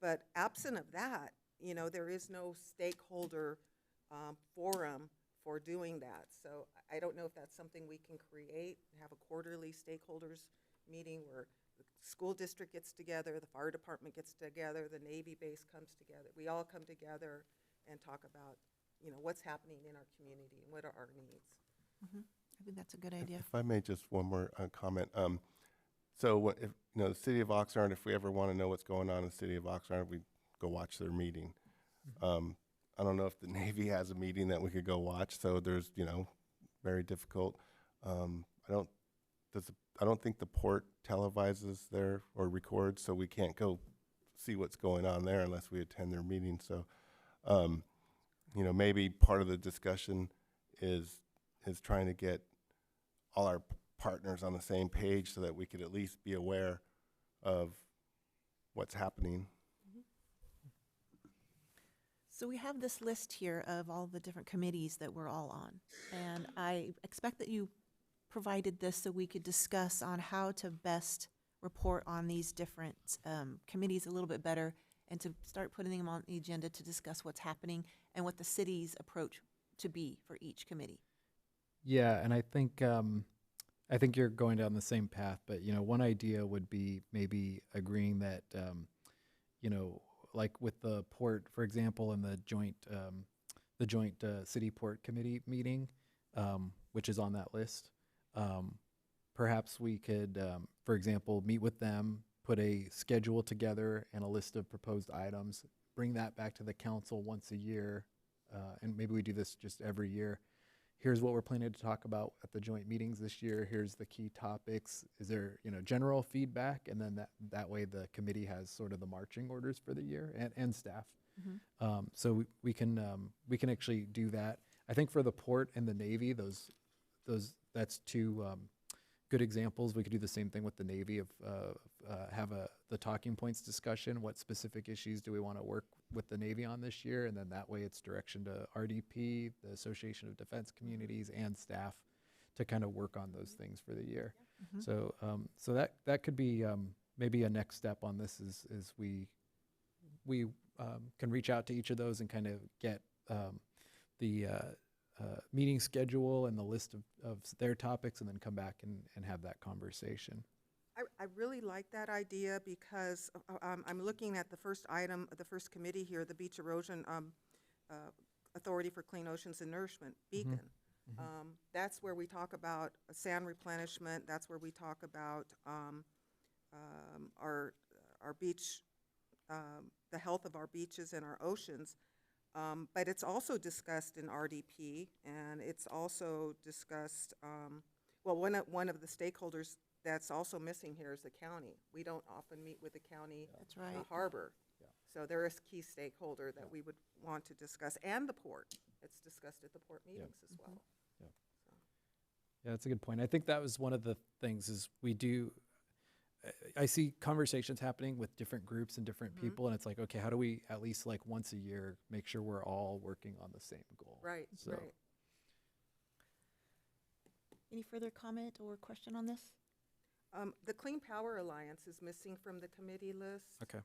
But absent of that, you know, there is no stakeholder forum for doing that. So I don't know if that's something we can create, have a quarterly stakeholders meeting where the school district gets together, the fire department gets together, the Navy base comes together. We all come together and talk about, you know, what's happening in our community and what are our needs. I think that's a good idea. If I may, just one more comment. So if, you know, the city of Oxnard, if we ever want to know what's going on in the city of Oxnard, we go watch their meeting. I don't know if the Navy has a meeting that we could go watch, so there's, you know, very difficult. I don't think the port televises there or records, so we can't go see what's going on there unless we attend their meeting. So, you know, maybe part of the discussion is trying to get all our partners on the same page so that we could at least be aware of what's happening. So we have this list here of all the different committees that we're all on. And I expect that you provided this so we could discuss on how to best report on these different committees a little bit better, and to start putting them on the agenda to discuss what's happening and what the city's approach to be for each committee. Yeah, and I think you're going down the same path, but you know, one idea would be maybe agreeing that you know, like with the port, for example, in the joint city port committee meeting, which is on that list. Perhaps we could, for example, meet with them, put a schedule together and a list of proposed items, bring that back to the council once a year, and maybe we do this just every year. Here's what we're planning to talk about at the joint meetings this year. Here's the key topics. Is there, you know, general feedback? And then that way the committee has sort of the marching orders for the year, and staff. So we can actually do that. I think for the port and the Navy, that's two good examples. We could do the same thing with the Navy of have the talking points discussion. What specific issues do we want to work with the Navy on this year? And then that way it's direction to RDP, the Association of Defense Communities, and staff to kind of work on those things for the year. So that could be maybe a next step on this is we can reach out to each of those and kind of get meeting schedule and the list of their topics, and then come back and have that conversation. I really like that idea because I'm looking at the first item, the first committee here, the Beach Erosion Authority for Clean Oceans and Nourishment, Beacon. That's where we talk about sand replenishment. That's where we talk about our beach, the health of our beaches and our oceans. But it's also discussed in RDP, and it's also discussed, well, one of the stakeholders that's also missing here is the county. We don't often meet with the county. That's right. The harbor. So they're a key stakeholder that we would want to discuss, and the port. It's discussed at the port meetings as well. Yeah, that's a good point. I think that was one of the things is we do, I see conversations happening with different groups and different people, and it's like, okay, how do we at least like once a year make sure we're all working on the same goal? Right, So, right. Any further comment or question on this? The Clean Power Alliance is missing from the committee list. Okay.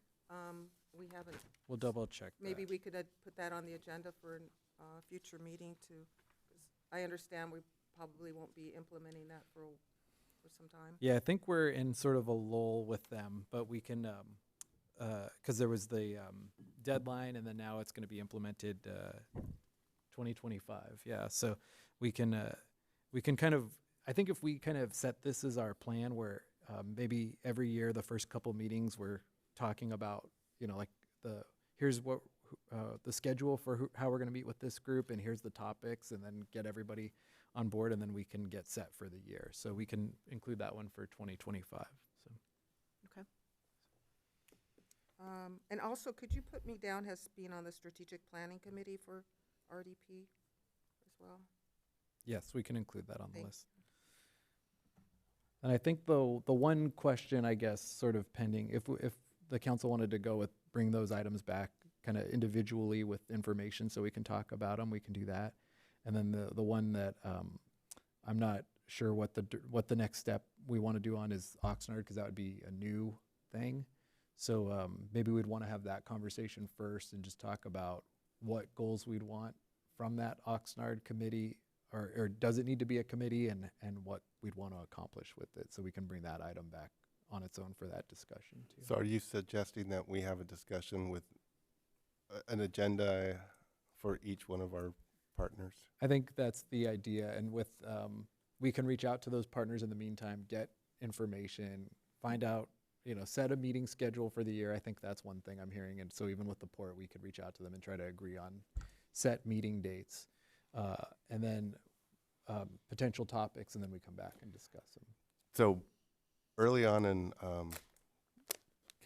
We haven't. We'll double check Maybe that. we could put that on the agenda for a future meeting too. 'Cause I understand we probably won't be implementing that for some time. Yeah, I think we're in sort of a lull with them, but we can, because there was the deadline, and then now it's going to be implemented 2025. Yeah, so we can kind of, I think if we kind of set this as our plan, where maybe every year the first couple meetings we're talking about, you know, like here's what the schedule for how we're going to meet with this group, and here's the topics, and then get everybody on board, and then we can get set for the year. So we can include that one for 2025. So. Okay. And also, could you put me down as being on the strategic planning committee for RDP as well? Yes, we can include that on the Thank list. And I think the one question, I guess, sort of pending, if the council wanted to go with bring those items back kind of individually with information so we can talk about them, we can do that. And then the one that I'm not sure what the next step we want to do on is Oxnard, because that would be a new thing. So maybe we'd want to have that conversation first and just talk about what goals we'd want from that Oxnard committee, or does it need to be a committee, and what we'd want to accomplish with it, so we can bring that item back on its own for that discussion too. So are you suggesting that we have a discussion with an agenda for each one of our partners? I think that's the idea, and with we can reach out to those partners in the meantime, get information, find out, you know, set a meeting schedule for the year. I think that's one thing I'm hearing, and so even with the port, we could reach out to them and try to agree on set meeting dates, and then potential topics, and then we come back and discuss them. So early on in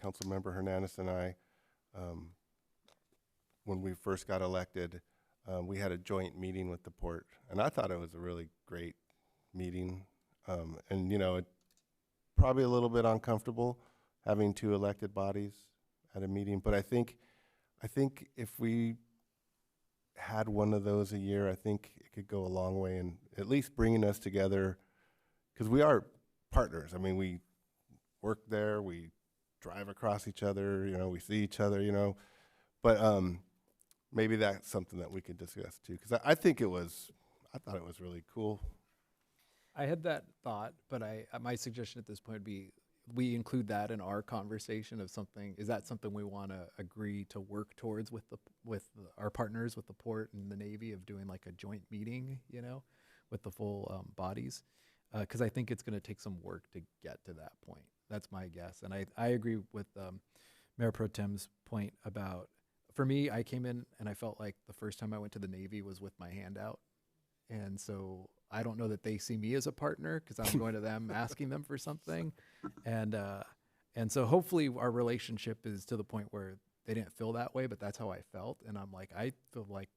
Councilmember Hernandez and I, when we first got elected, we had a joint meeting with the port, and I thought it was a really great meeting. And you know, it probably a little bit uncomfortable having two elected bodies at a meeting, but I think if we had one of those a year, I think it could go a long way in at least bringing us together, because we are partners. I mean, we work there, we drive across each other, you know, we see each other, you know, but maybe that's something that we could discuss too, because I thought it was really cool. I had that thought, but my suggestion at this point would be we include that in our conversation of something. Is that something we want to agree to work towards with our partners, with the port and the Navy, of doing like a joint meeting, you know, with the full bodies? Because I think it's going to take some work to get to that point. That's my guess. And I agree with Mayor Pro Tem's point about, for me, I came in and I felt like the first time I went to the Navy was with my hand out. And so I don't know that they see me as a partner, because I'm going to them asking them for something. And so hopefully our relationship is to the point where they didn't feel that way, but that's how I felt. And I'm like, I feel like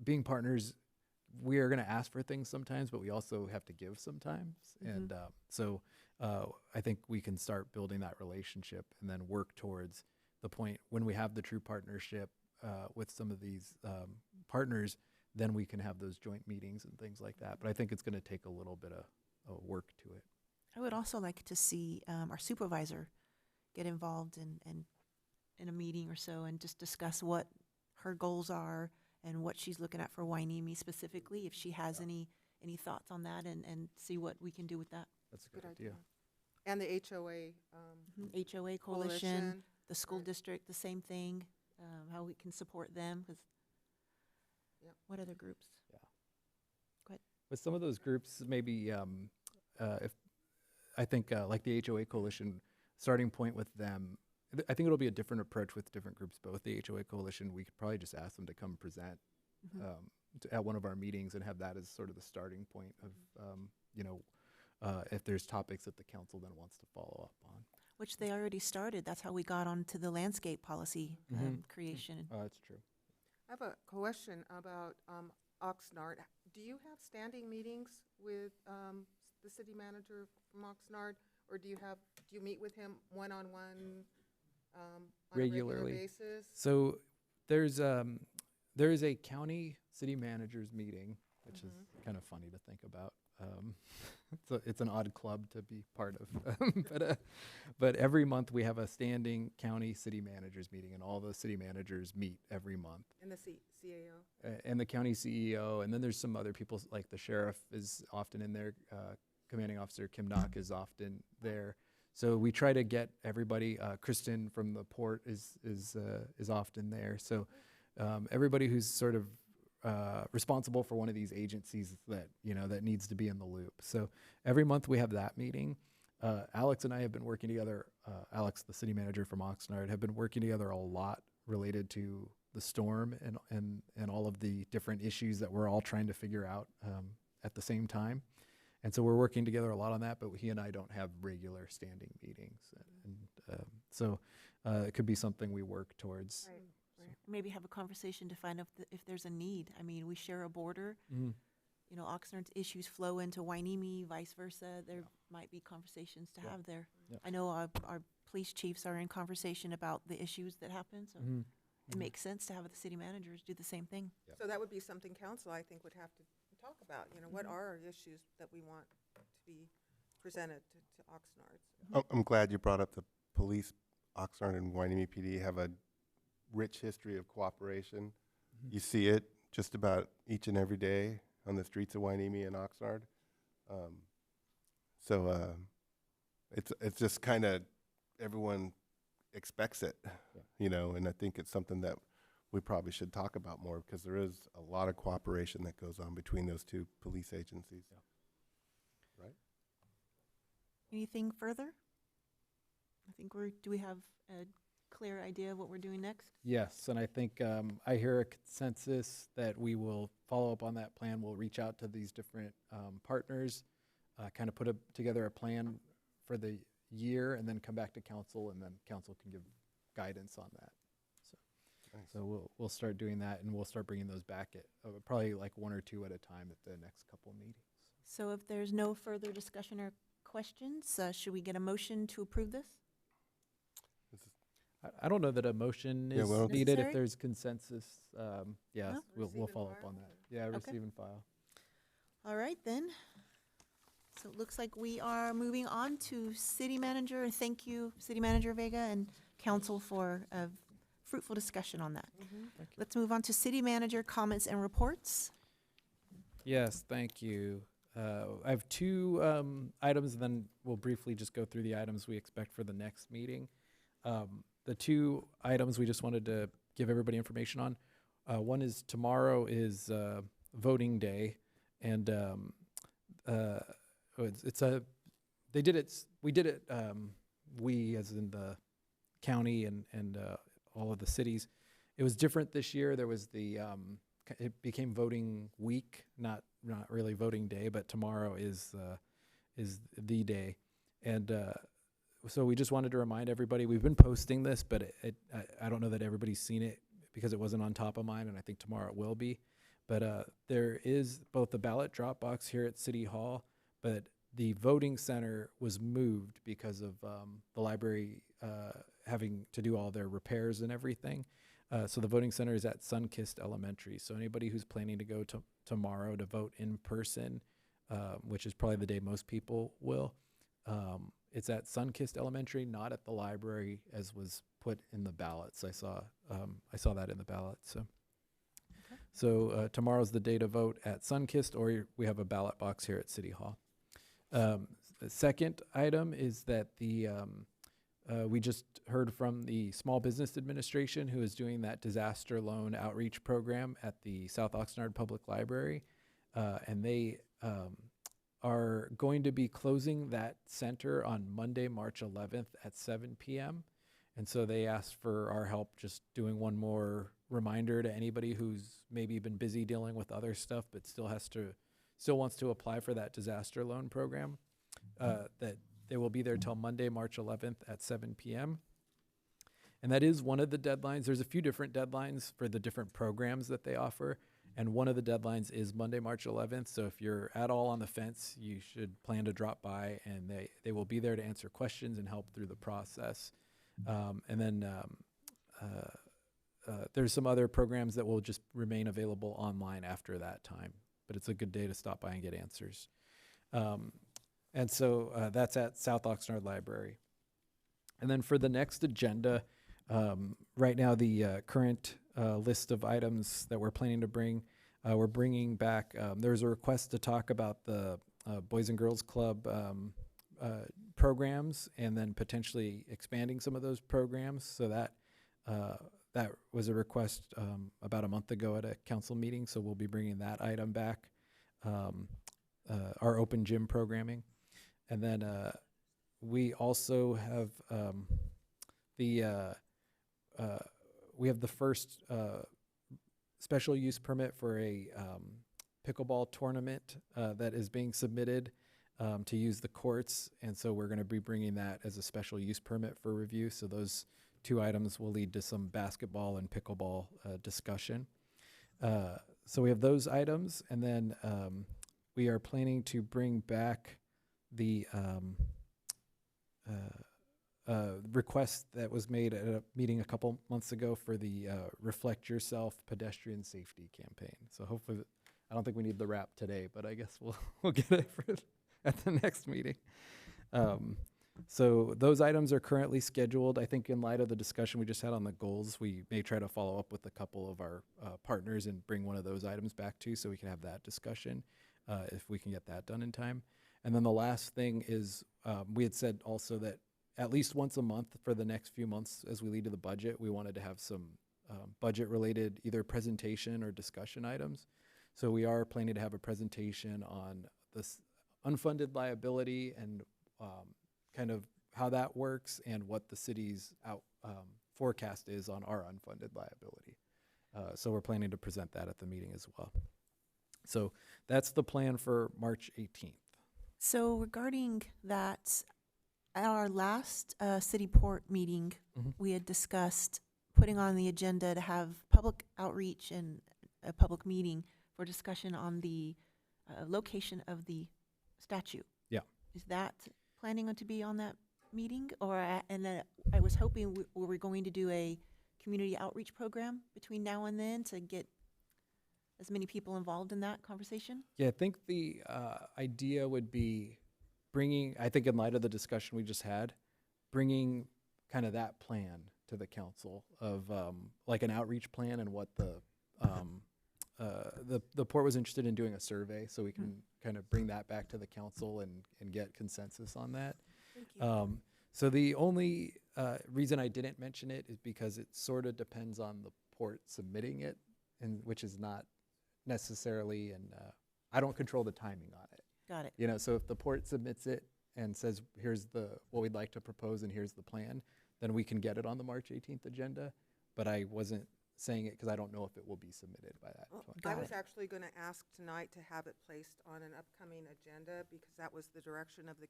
being partners, we are going to ask for things sometimes, but we also have to give sometimes. Mhm. And so I think we can start building that relationship and then work towards the point when we have the true partnership with some of these partners, then we can have those joint meetings and things like that. But I think it's going to take a little bit of work to it. I would also like to see our supervisor get involved in a meeting or so, and just discuss what her goals are and what she's looking at for Wainimi specifically, if she has any thoughts on that, and see what we can do with that. That's a good idea. And the HOA, HOA coalition, the school district, the same thing, how we can support them, because Yep. what other groups? With some of those groups, maybe if I think like the HOA coalition, starting point with them, I think it'll be a different approach with different groups. But with the HOA coalition, we could probably just ask them to come present at one of our meetings and have that as sort of the starting point of if there's topics that the council then wants to follow up on. Which they already started. That's how we got onto the landscape policy creation. That's true. I have a question about Oxnard. Do you have standing meetings with the city manager from Oxnard, or do you meet with him one-on-one on a regular Regularly. basis? So there is a county city managers meeting, which is kind of funny to think about. It's an odd club to be part of, but every month we have a standing county city managers meeting, and all the city managers meet every month. And the CAO? And the county CEO, and then there's some other people, like the sheriff is often in there, commanding officer Kim Knock is often there. So we try to get everybody. Kristen from the port is often there. So everybody who's sort of responsible for one of these agencies that needs to be in the loop. So every month we have that meeting. Alex and I have been working together. Alex, the city manager from Oxnard, have been working together a lot related to the storm and all of the different issues that we're all trying to figure out at the same time. And so we're working together a lot on that, but he and I don't have regular standing meetings. And so it could be something we work towards. Right. Maybe have a conversation to find out if there's a need. I mean, we share a border. You know, Oxnard's issues flow into Wainimi, vice versa. There might be conversations to have there. Yep. I know our police chiefs are in conversation about the issues that happen, so it makes sense to have the city managers do the same thing. So that would be something council, I think, would have to talk about. What are our issues that we want to be presented to Oxnard? I'm glad you brought up the police. Oxnard and Wainimi PD have a rich history of cooperation. You see it just about each and every day on the streets of Wainimi and Oxnard. It's just kind of everyone expects it, and I think it's something that we probably should talk about more, because there is a lot of cooperation that goes on between those two police agencies. Right? Anything further? I think do we have a clear idea of what we're doing next? Yes, and I think I hear a consensus that we will follow up on that plan. We'll reach out to these different partners, kind of put together a plan for the year, and then come back to council, and then council can give guidance on that. So we'll start doing that, and we'll start bringing those back at probably like one or two at a time at the next couple meetings. So if there's no further discussion or questions, should we get a motion to approve this? I don't know that a motion is well, needed Necessary? if there's consensus. Yes, No? we'll Receive and follow up file? on that. Yeah, Okay. receive and file. All right, then. So it looks like we are moving on to city manager. Thank you, City Manager Vega and council for a fruitful discussion on that. Let's move on to city manager comments and reports. Yes, thank you. I have two items, and then we'll briefly just go through the items we expect for the next meeting. The two items we just wanted to give everybody information on. One is tomorrow is voting day, and we as in the county and all of the cities. It was different this year. There was it became voting week, not really voting day, but tomorrow is the day. And so we just wanted to remind everybody, we've been posting this, but I don't know that everybody's seen it because it wasn't on top of mind, and I think tomorrow it will be. But there is both the ballot drop box here at City Hall, but the voting center was moved because of the library having to do all their repairs and everything. So the voting center is at Sunkist Elementary. So anybody who's planning to go tomorrow to vote in person, which is probably the day most people will, it's at Sunkist Elementary, not at the library, as was put in the ballots. I saw that in the ballot. Tomorrow's the day to vote at Sunkist, or we have a ballot box here at City Hall. The second item is that we just heard from the Small Business Administration, who is doing that disaster loan outreach program at the South Oxnard Public Library. And they are going to be closing that center on Monday, March 11th at 7 p.m. And so they asked for our help just doing one more reminder to anybody who's maybe been busy dealing with other stuff but still wants to apply for that disaster loan program, that they will be there till Monday, March 11th at 7 p.m. And that is one of the deadlines. There's a few different deadlines for the different programs that they offer. And one of the deadlines is Monday, March 11th. So if you're at all on the fence, you should plan to drop by, and they will be there to answer questions and help through the process. And then there's some other programs that will just remain available online after that time. But it's a good day to stop by and get answers. And so that's at South Oxnard Library. And then for the next agenda, right now the current list of items that we're planning to bring, we're bringing back, there's a request to talk about the Boys and Girls Club programs, and then potentially expanding some of those programs. So that was a request about a month ago at a council meeting, so we'll be bringing that item back, our open gym programming. And then we also have we have the first special use permit for a pickleball tournament that is being submitted to use the courts, and so we're going to be bringing that as a special use permit for review. So those two items will lead to some basketball and pickleball discussion. So we have those items, and then we are planning to bring back the request that was made at a meeting a couple months ago for the Reflect Yourself pedestrian safety campaign. So hopefully, I don't think we need the wrap today, but I guess we'll get it at the next meeting. So those items are currently scheduled. I think in light of the discussion we just had on the goals, we may try to follow up with a couple of our partners and bring one of those items back too, so we can have that discussion if we can get that done in time. And then the last thing is we had said also that at least once a month for the next few months as we lead to the budget, we wanted to have some budget-related either presentation or discussion items. So we are planning to have a presentation on this unfunded liability and kind of how that works and what the city's forecast is on our unfunded liability. So we're planning to present that at the meeting as well. So that's the plan for March 18th. So regarding that, at our last city port meeting, we had discussed putting on the agenda to have public outreach and a public meeting for discussion on the location of the statue. Yeah. Is that planning on to be on that meeting? And then I was hoping we were going to do a community outreach program between now and then to get as many people involved in that conversation? Yeah, I think the idea would be bringing, I think in light of the discussion we just had, bringing kind of that plan to the council of like an outreach plan and what the port was interested in doing a survey, so we can kind of bring that back to the council and get consensus on that. Thank you. So the only reason I didn't mention it is because it sort of depends on the port submitting it, and which is not necessarily, and I don't control the timing on it. Got it. You know, so if the port submits it and says, here's what we'd like to propose and here's the plan, then we can get it on the March 18th agenda. But I wasn't saying it because I don't know if it will be submitted by that point. I was actually going to ask tonight to have it placed on an upcoming agenda, because that was the direction of the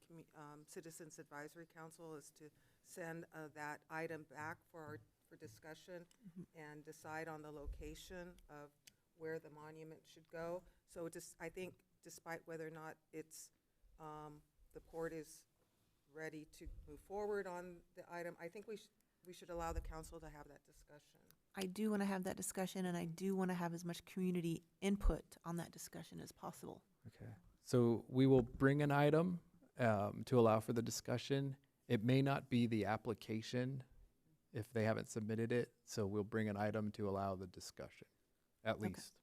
Citizens Advisory Council, is to send that item back for discussion and decide on the location of where the monument should go. So I think despite whether or not it's the port is ready to move forward on the item, I think we should allow the council to have that discussion. I do want to have that discussion, and I do want to have as much community input on that discussion as possible. Okay. So we will bring an item to allow for the discussion. It may not be the application if they haven't submitted it, so we'll bring an item to allow the discussion, at least.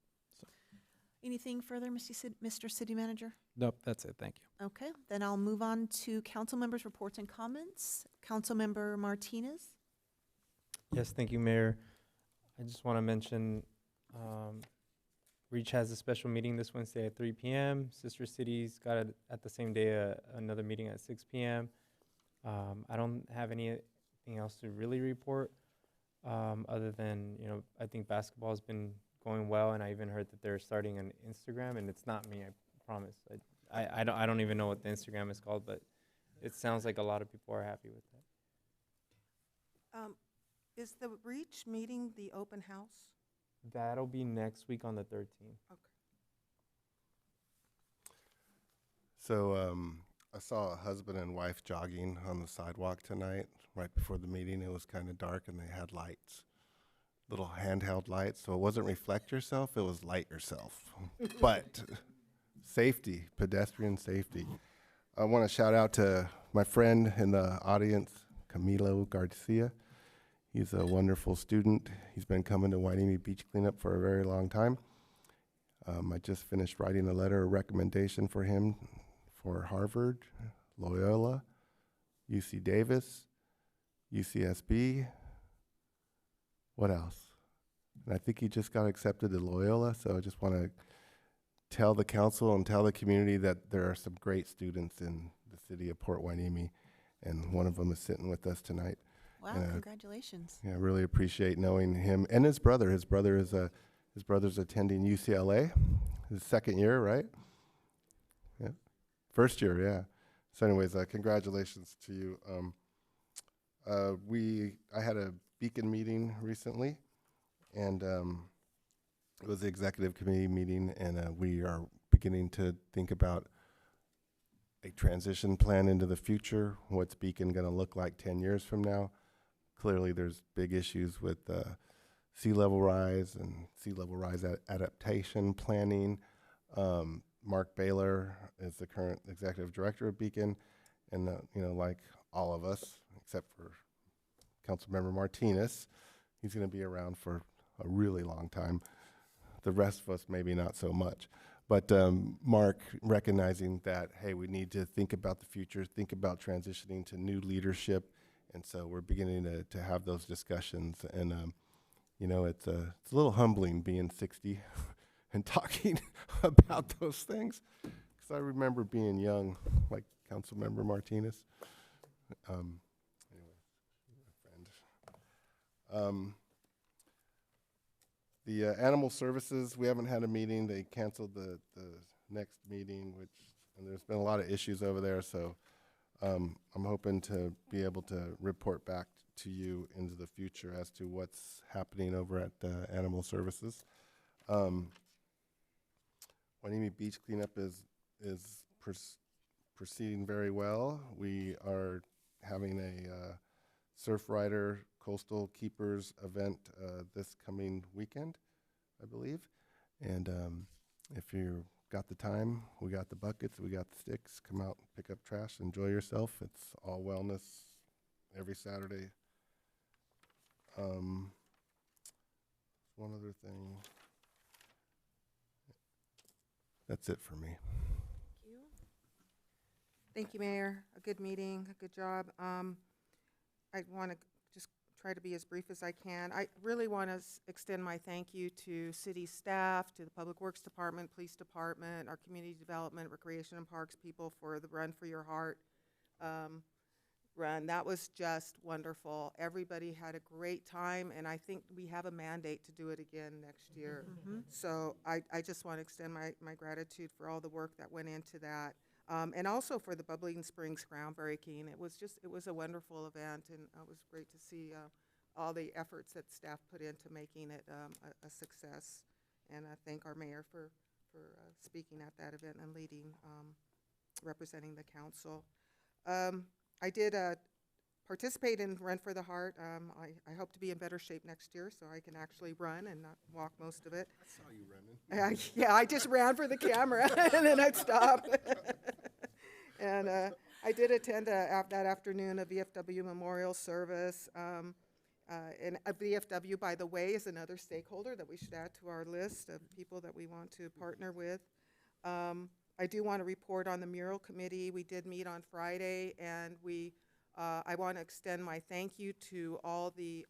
Anything further, Mr. City Manager? Nope, that's it. Thank you. Okay, then I'll move on to council members' reports and comments. Councilmember Martinez? Yes, thank you, Mayor. I just want to mention, Reach has a special meeting this Wednesday at 3 p.m. Sister Cities got it at the same day, another meeting at 6 p.m. I don't have anything else to really report, other than, I think basketball has been going well, and I even heard that they're starting an Instagram, and it's not me, I promise. I don't even know what the Instagram is called, but it sounds like a lot of people are happy with that. Is the Reach meeting the open house? That'll be next week on the 13th. Okay. So I saw a husband and wife jogging on the sidewalk tonight, right before the meeting. It was kind of dark, and they had lights, little handheld lights. So it wasn't reflect yourself, it was light yourself. But safety, pedestrian safety. I want to shout out to my friend in the audience, Camilo Garcia. He's a wonderful student. He's been coming to Hueneme Beach Cleanup for a very long time. I just finished writing a letter of recommendation for him for Harvard, Loyola, UC Davis, UCSB. What else? And I think he just got accepted to Loyola, so I just want to tell the council and tell the community that there are some great students in the city of Port Hueneme, and one of them is sitting with us tonight. Wow, congratulations. Yeah, I really appreciate knowing him and his brother. His brother's attending UCLA, his second year, right? Yeah, first year, yeah. So, anyways, congratulations to you. I had a Beacon meeting recently, and it was the executive committee meeting, and we are beginning to think about a transition plan into the future. What's Beacon going to look like 10 years from now? Clearly, there's big issues with sea level rise and sea level rise adaptation planning. Mark Baylor is the current executive director of Beacon, and like all of us, except for Councilmember Martinez, he's going to be around for a really long time. The rest of us, maybe not so much. But Mark recognizing that, hey, we need to think about the future, think about transitioning to new leadership. And so we're beginning to have those discussions. And, it's a little humbling being 60 and talking about those things. Because I remember being young, like Councilmember Martinez. Anyway, my friend. The Animal Services, we haven't had a meeting. They canceled the next meeting, and there's been a lot of issues over there. So I'm hoping to be able to report back to you into the future as to what's happening over at Animal Services. Hueneme Beach Cleanup is proceeding very well. We are having a Surf Rider Coastal Keepers event this coming weekend, I believe. And if you got the time, we got the buckets, we got the sticks. Come out, pick up trash, enjoy yourself. It's all wellness every Saturday. One other thing. That's it for me. Thank you. Thank you, Mayor. A good meeting, a good job. I want to just try to be as brief as I can. I really want to extend my thank you to city staff, to the Public Works Department, Police Department, our Community Development, Recreation and Parks people for the Run for Your Heart run. That was just wonderful. Everybody had a great time, and I think we have a mandate to do it again next year. So I just want to extend my gratitude for all the work that went into that. And also for the Bubbling Springs groundbreaking. It was a wonderful event, and it was great to see all the efforts that staff put into making it a success. And I thank our mayor for speaking at that event and leading, representing the council. I did participate in Run for the Heart. I hope to be in better shape next year so I can actually run and not walk most of it. I saw you running. Yeah, I just ran for the camera and then I'd stop. And I did attend that afternoon a VFW memorial service. And a VFW, by the way, is another stakeholder that we should add to our list of people that we want to partner with. I do want to report on the mural committee. We did meet on Friday, and I want to extend my thank you to all the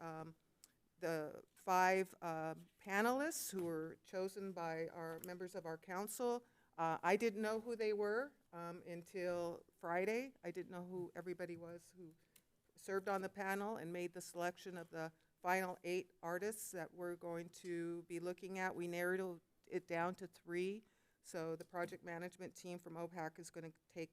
5 panelists who were chosen by our members of our council. I didn't know who they were until Friday. I didn't know who everybody was who served on the panel and made the selection of the final 8 artists that we're going to be looking at. We narrowed it down to 3. So the project management team from OPAC is going to take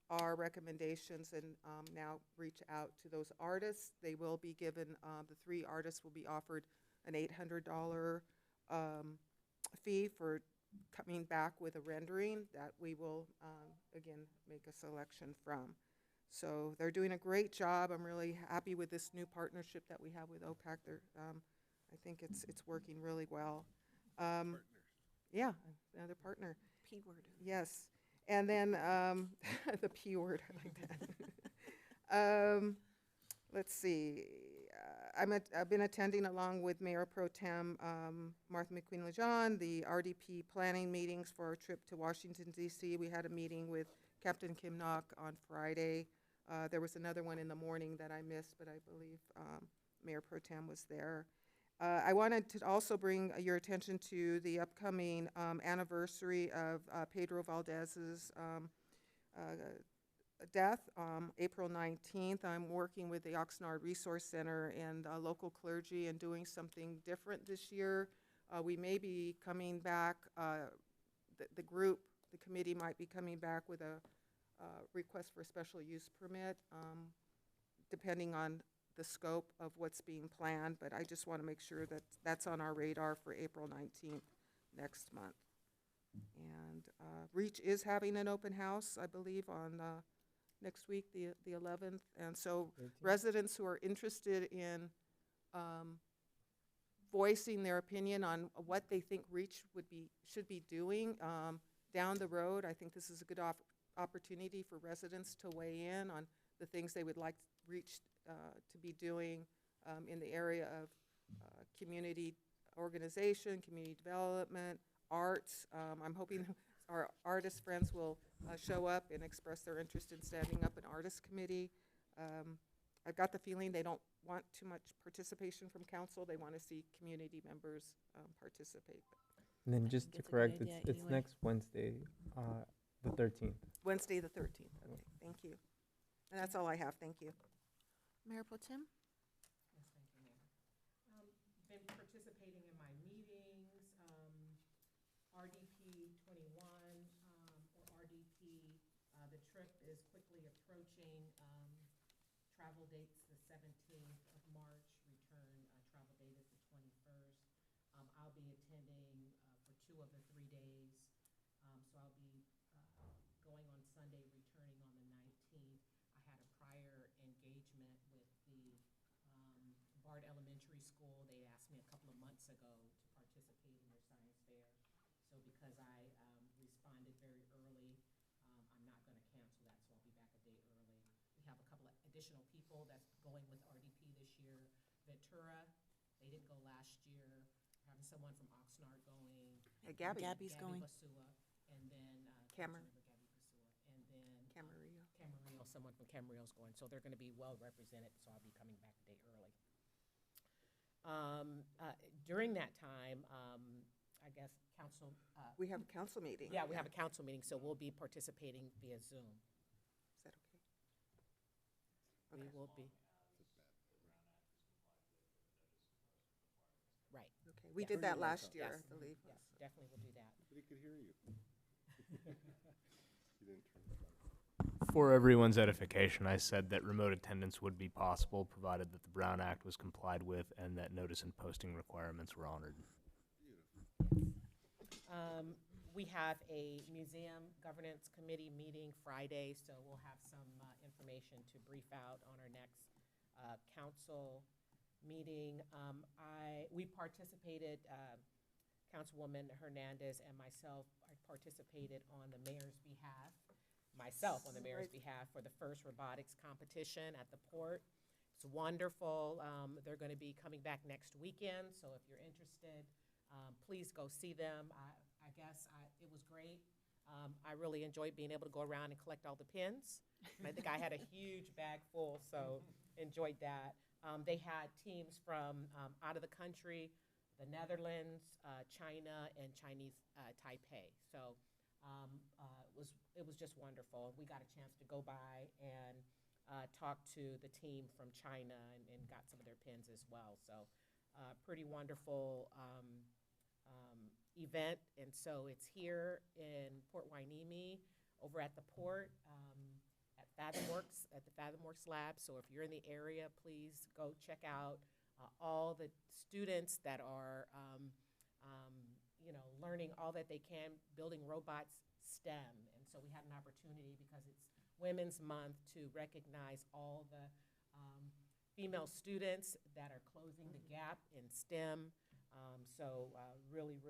our recommendations and now reach out to those artists. They will be given, the 3 artists will be offered an $800 fee for coming back with a rendering that we will, again, make a selection from. So they're doing a great job. I'm really happy with this new partnership that we have with OPAC. I think it's working really well. Yeah, another partner. P word. Yes. And then the P word, I like that. Let's see. I've been attending along with Mayor Pro Tem Martha McQueen Lejeune the RDP planning meetings for our trip to Washington, D.C. We had a meeting with Captain Kim Nock on Friday. There was another one in the morning that I missed, but I believe Mayor Pro Tem was there. I wanted to also bring your attention to the upcoming anniversary of Pedro Valdez's death, April 19th. I'm working with the Oxnard Resource Center and local clergy and doing something different this year. We may be coming back, the committee might be coming back with a request for a special use permit, depending on the scope of what's being planned, but I just want to make sure that that's on our radar for April 19th next month. And Reach is having an open house, I believe, on next week, the 11th. And so residents who are interested in voicing their opinion on what they think Reach should be doing down the road, I think this is a good opportunity for residents to weigh in on the things they would like Reach to be doing in the area of community organization, community development, arts. I'm hoping our artist friends will show up and express their interest in standing up an artist committee. I've got the feeling they don't want too much participation from council. They want to see community members participate. And then just to correct, it's next Wednesday, the 13th. Wednesday the 13th. Okay, thank you. And that's all I have. Thank you. Mayor Pro Tem? Yes, thank you, Mayor. Been participating in my meetings, RDP 21, or RDP. The trip is quickly approaching. Travel date's the 17th of March. Return travel date is the 21st. I'll be attending for 2 of the 3 days. So I'll be going on Sunday, returning on the 19th. I had a prior engagement with the Bard Elementary School. They asked me a couple of months ago to participate in their science fair. So because I responded very early, I'm not going to cancel that, so I'll be back a day early. We have a couple of additional people that's going with RDP this year. Ventura, they didn't go last year. We're having someone from Oxnard going. Gabby's going. Basua, and then Cameron. And then Camarillo. Camarillo, someone from Camarillo's going. So they're going to be well represented, so I'll be coming back a day early. During that time, I guess council. We have a council meeting. Yeah, we have a council meeting, so we'll be participating via Zoom. Is that okay? We will be. Right. Okay, we Yes. did that last year, Yes. I believe. Yes, definitely will do that. Nobody could hear you. You didn't turn it on. For everyone's edification, I said that remote attendance would be possible, provided that the Brown Act was complied with and that notice and posting requirements were honored. We have a museum governance committee meeting Friday, so we'll have some information to brief out on our next council meeting. We participated, Councilwoman Hernandez and myself participated on the mayor's behalf, for the mayor's behalf for the first robotics competition at the port. It's wonderful. They're going to be coming back next weekend, so if you're interested, please go see them. It was great. I really enjoyed being able to go around and collect all the pins. And I think I had a huge bag full, so enjoyed that. They had teams from out of the country, the Netherlands, China, and Chinese Taipei. So it was just wonderful. We got a chance to go by and talk to the team from China and got some of their pins as well. So pretty wonderful event. And so it's here in Port Hueneme over at the port at FathomWorks, at the FathomWorks lab. So if you're in the area, please go check out all the students that are learning all that they can, building robots STEM. And so we had an opportunity, because it's Women's Month, to recognize all the female students that are closing the gap in STEM. Really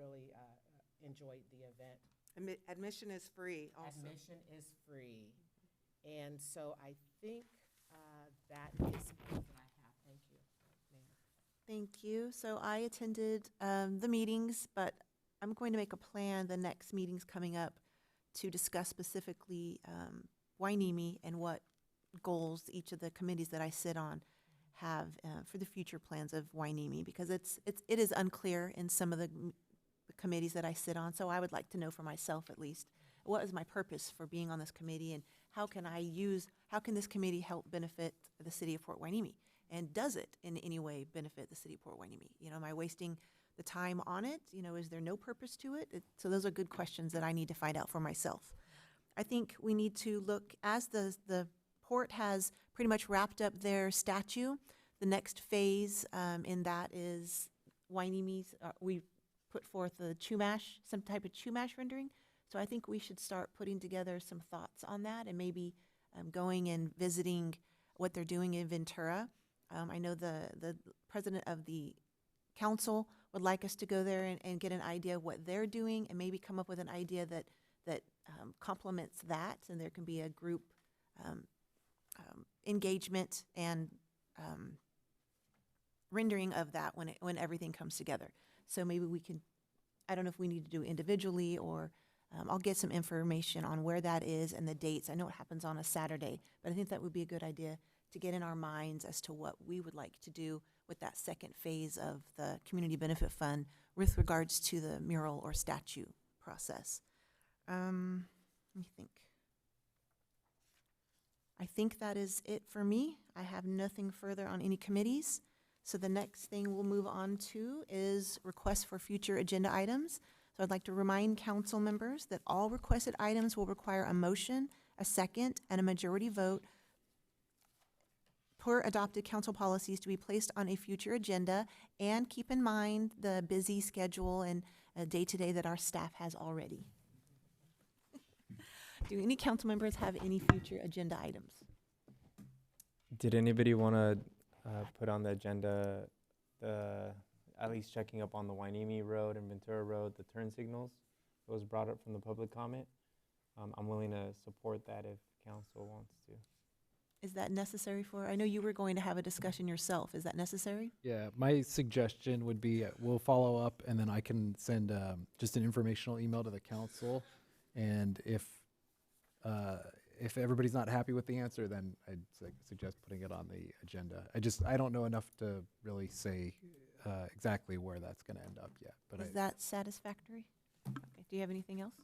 enjoyed the event. Admission is free also. Admission is free. And so I think that is all that I have. Thank you, Mayor. Thank you. So I attended the meetings, but I'm going to make a plan the next meetings coming up to discuss specifically Hueneme and what goals each of the committees that I sit on have for the future plans of Hueneme, because it is unclear in some of the committees that I sit on. So I would like to know for myself, at least, what is my purpose for being on this committee, and how can this committee help benefit the city of Port Hueneme? And does it in any way benefit the city of Port Hueneme? Am I wasting the time on it? Is there no purpose to it? So those are good questions that I need to find out for myself. I think we need to look, as the port has pretty much wrapped up their statue, the next phase in that is Hueneme's, we put forth the Chumash, some type of Chumash rendering. So I think we should start putting together some thoughts on that, and maybe going and visiting what they're doing in Ventura. I know the president of the council would like us to go there and get an idea of what they're doing, and maybe come up with an idea that complements that, and there can be a group engagement and rendering of that when everything comes together. So maybe we can, I don't know if we need to do individually, or I'll get some information on where that is and the dates. I know it happens on a Saturday, but I think that would be a good idea to get in our minds as to what we would like to do with that second phase of the Community Benefit Fund with regards to the mural or statue process. Let me think. I think that is it for me. I have nothing further on any committees. So the next thing we'll move on to is requests for future agenda items. So I'd like to remind council members that all requested items will require a motion, a second, and a majority vote per adopted council policies to be placed on a future agenda. And keep in mind the busy schedule and day-to-day that our staff has already. Do any council members have any future agenda items? Did anybody want to put on the agenda at least checking up on the Hueneme Road and Ventura Road, the turn signals? It was brought up from the public comment. I'm willing to support that if council wants to. Is that necessary I know you were going to have a discussion yourself. Is that necessary? Yeah, my suggestion would be we'll follow up, and then I can send just an informational email to the council. And if everybody's not happy with the answer, then I'd suggest putting it on the agenda. I don't know enough to really say exactly where that's going to end up yet. But Is that satisfactory? Okay. Do you have anything else?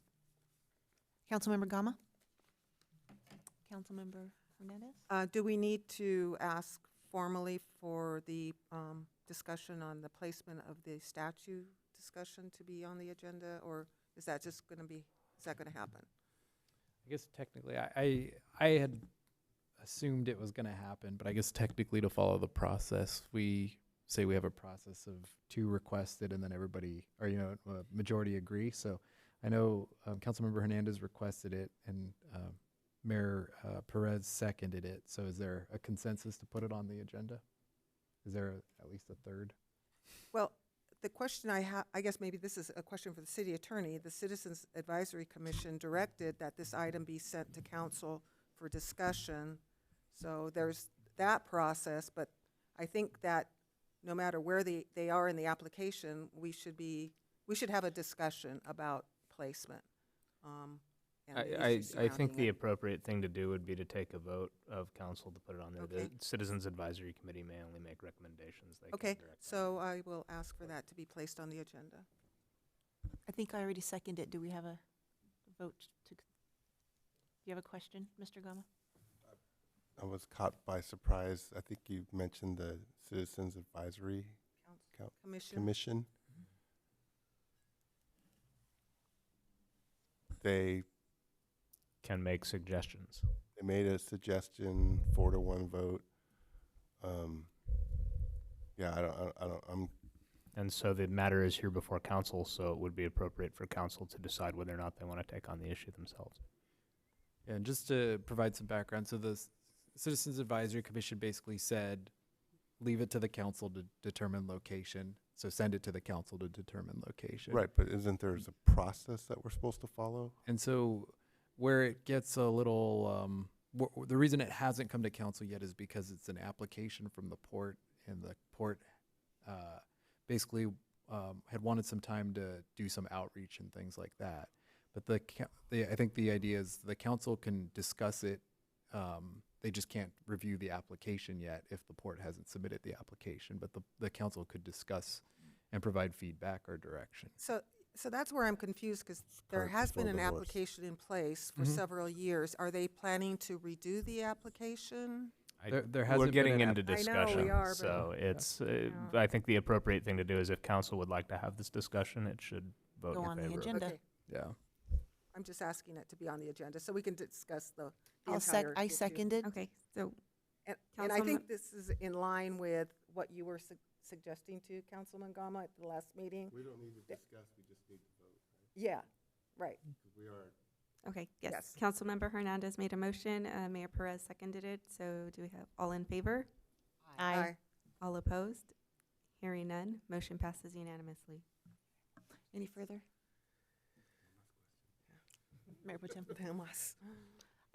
Councilmember Gama? Councilmember Hernandez? Do we need to ask formally for the discussion on the placement of the statue discussion to be on the agenda, or is that just going to happen? I guess technically, I had assumed it was going to happen, but I guess technically to follow the process, we say we have a process of 2 requested, and then everybody, or a majority agree. So I know Councilmember Hernandez requested it, and Mayor Perez seconded it. So is there a consensus to put it on the agenda? Is there at least a third? Well, the question I have, I guess maybe this is a question for the city attorney. The Citizens Advisory Commission directed that this item be sent to council for discussion. So there's that process, but I think that no matter where they are in the application, we should have a discussion about placement. And the issues I think surrounding the it. appropriate thing to do would be to take a vote of council to put it on there. Okay. The Citizens Advisory Committee may only make recommendations. They Okay, can't direct. so I will ask for that to be placed on the agenda. I think I already seconded. Do we have a vote to, do you have a question, Mr. Gama? I was caught by surprise. I think you mentioned the Citizens Advisory Commission. They Can make suggestions. made a suggestion, 4-1 vote. Yeah, I'm And so the matter is here before council, so it would be appropriate for council to decide whether or not they want to take on the issue themselves. Yeah, and just to provide some background, so the Citizens Advisory Commission basically said, leave it to the council to determine location. So send it to the council to determine location. right, but isn't there a process that we're supposed to follow? And so where it gets a little, the reason it hasn't come to council yet is because it's an application from the port, and the port basically had wanted some time to do some outreach and things like that. But I think the idea is the council can discuss it. They just can't review the application yet if the port hasn't submitted the application. But the council could discuss and provide feedback or direction. So that's where I'm confused, because there Cart has been before an the horse. application in place for Mhm. several years. Are they planning to redo the application? There We're hasn't been getting an into I know we discussion, are, but- so it's, Yeah. I think the appropriate thing to do is if council would like to have this discussion, it should vote Go in on the favor of it. agenda. Okay, Yeah. I'm just asking it to be on the agenda, so we can discuss the I entire issue. seconded. Okay, so And I Councilmem- think this is in line with what you were suggesting to Councilman Gama at the last meeting. We don't need to discuss, we just need to vote, Yeah, right. because we are. Okay, yes. Yes. Councilmember Hernandez made a motion, Mayor Perez seconded it, so do we have all in favor? Aye. All opposed? Hearing none, motion passes unanimously. Any further? Mayor Pro Tem? Tenemos.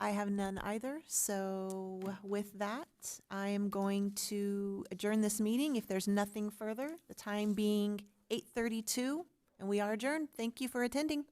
I have none either, so with that, I am going to adjourn this meeting if there's nothing further, the time being 8:32, and we are adjourned. Thank you for attending.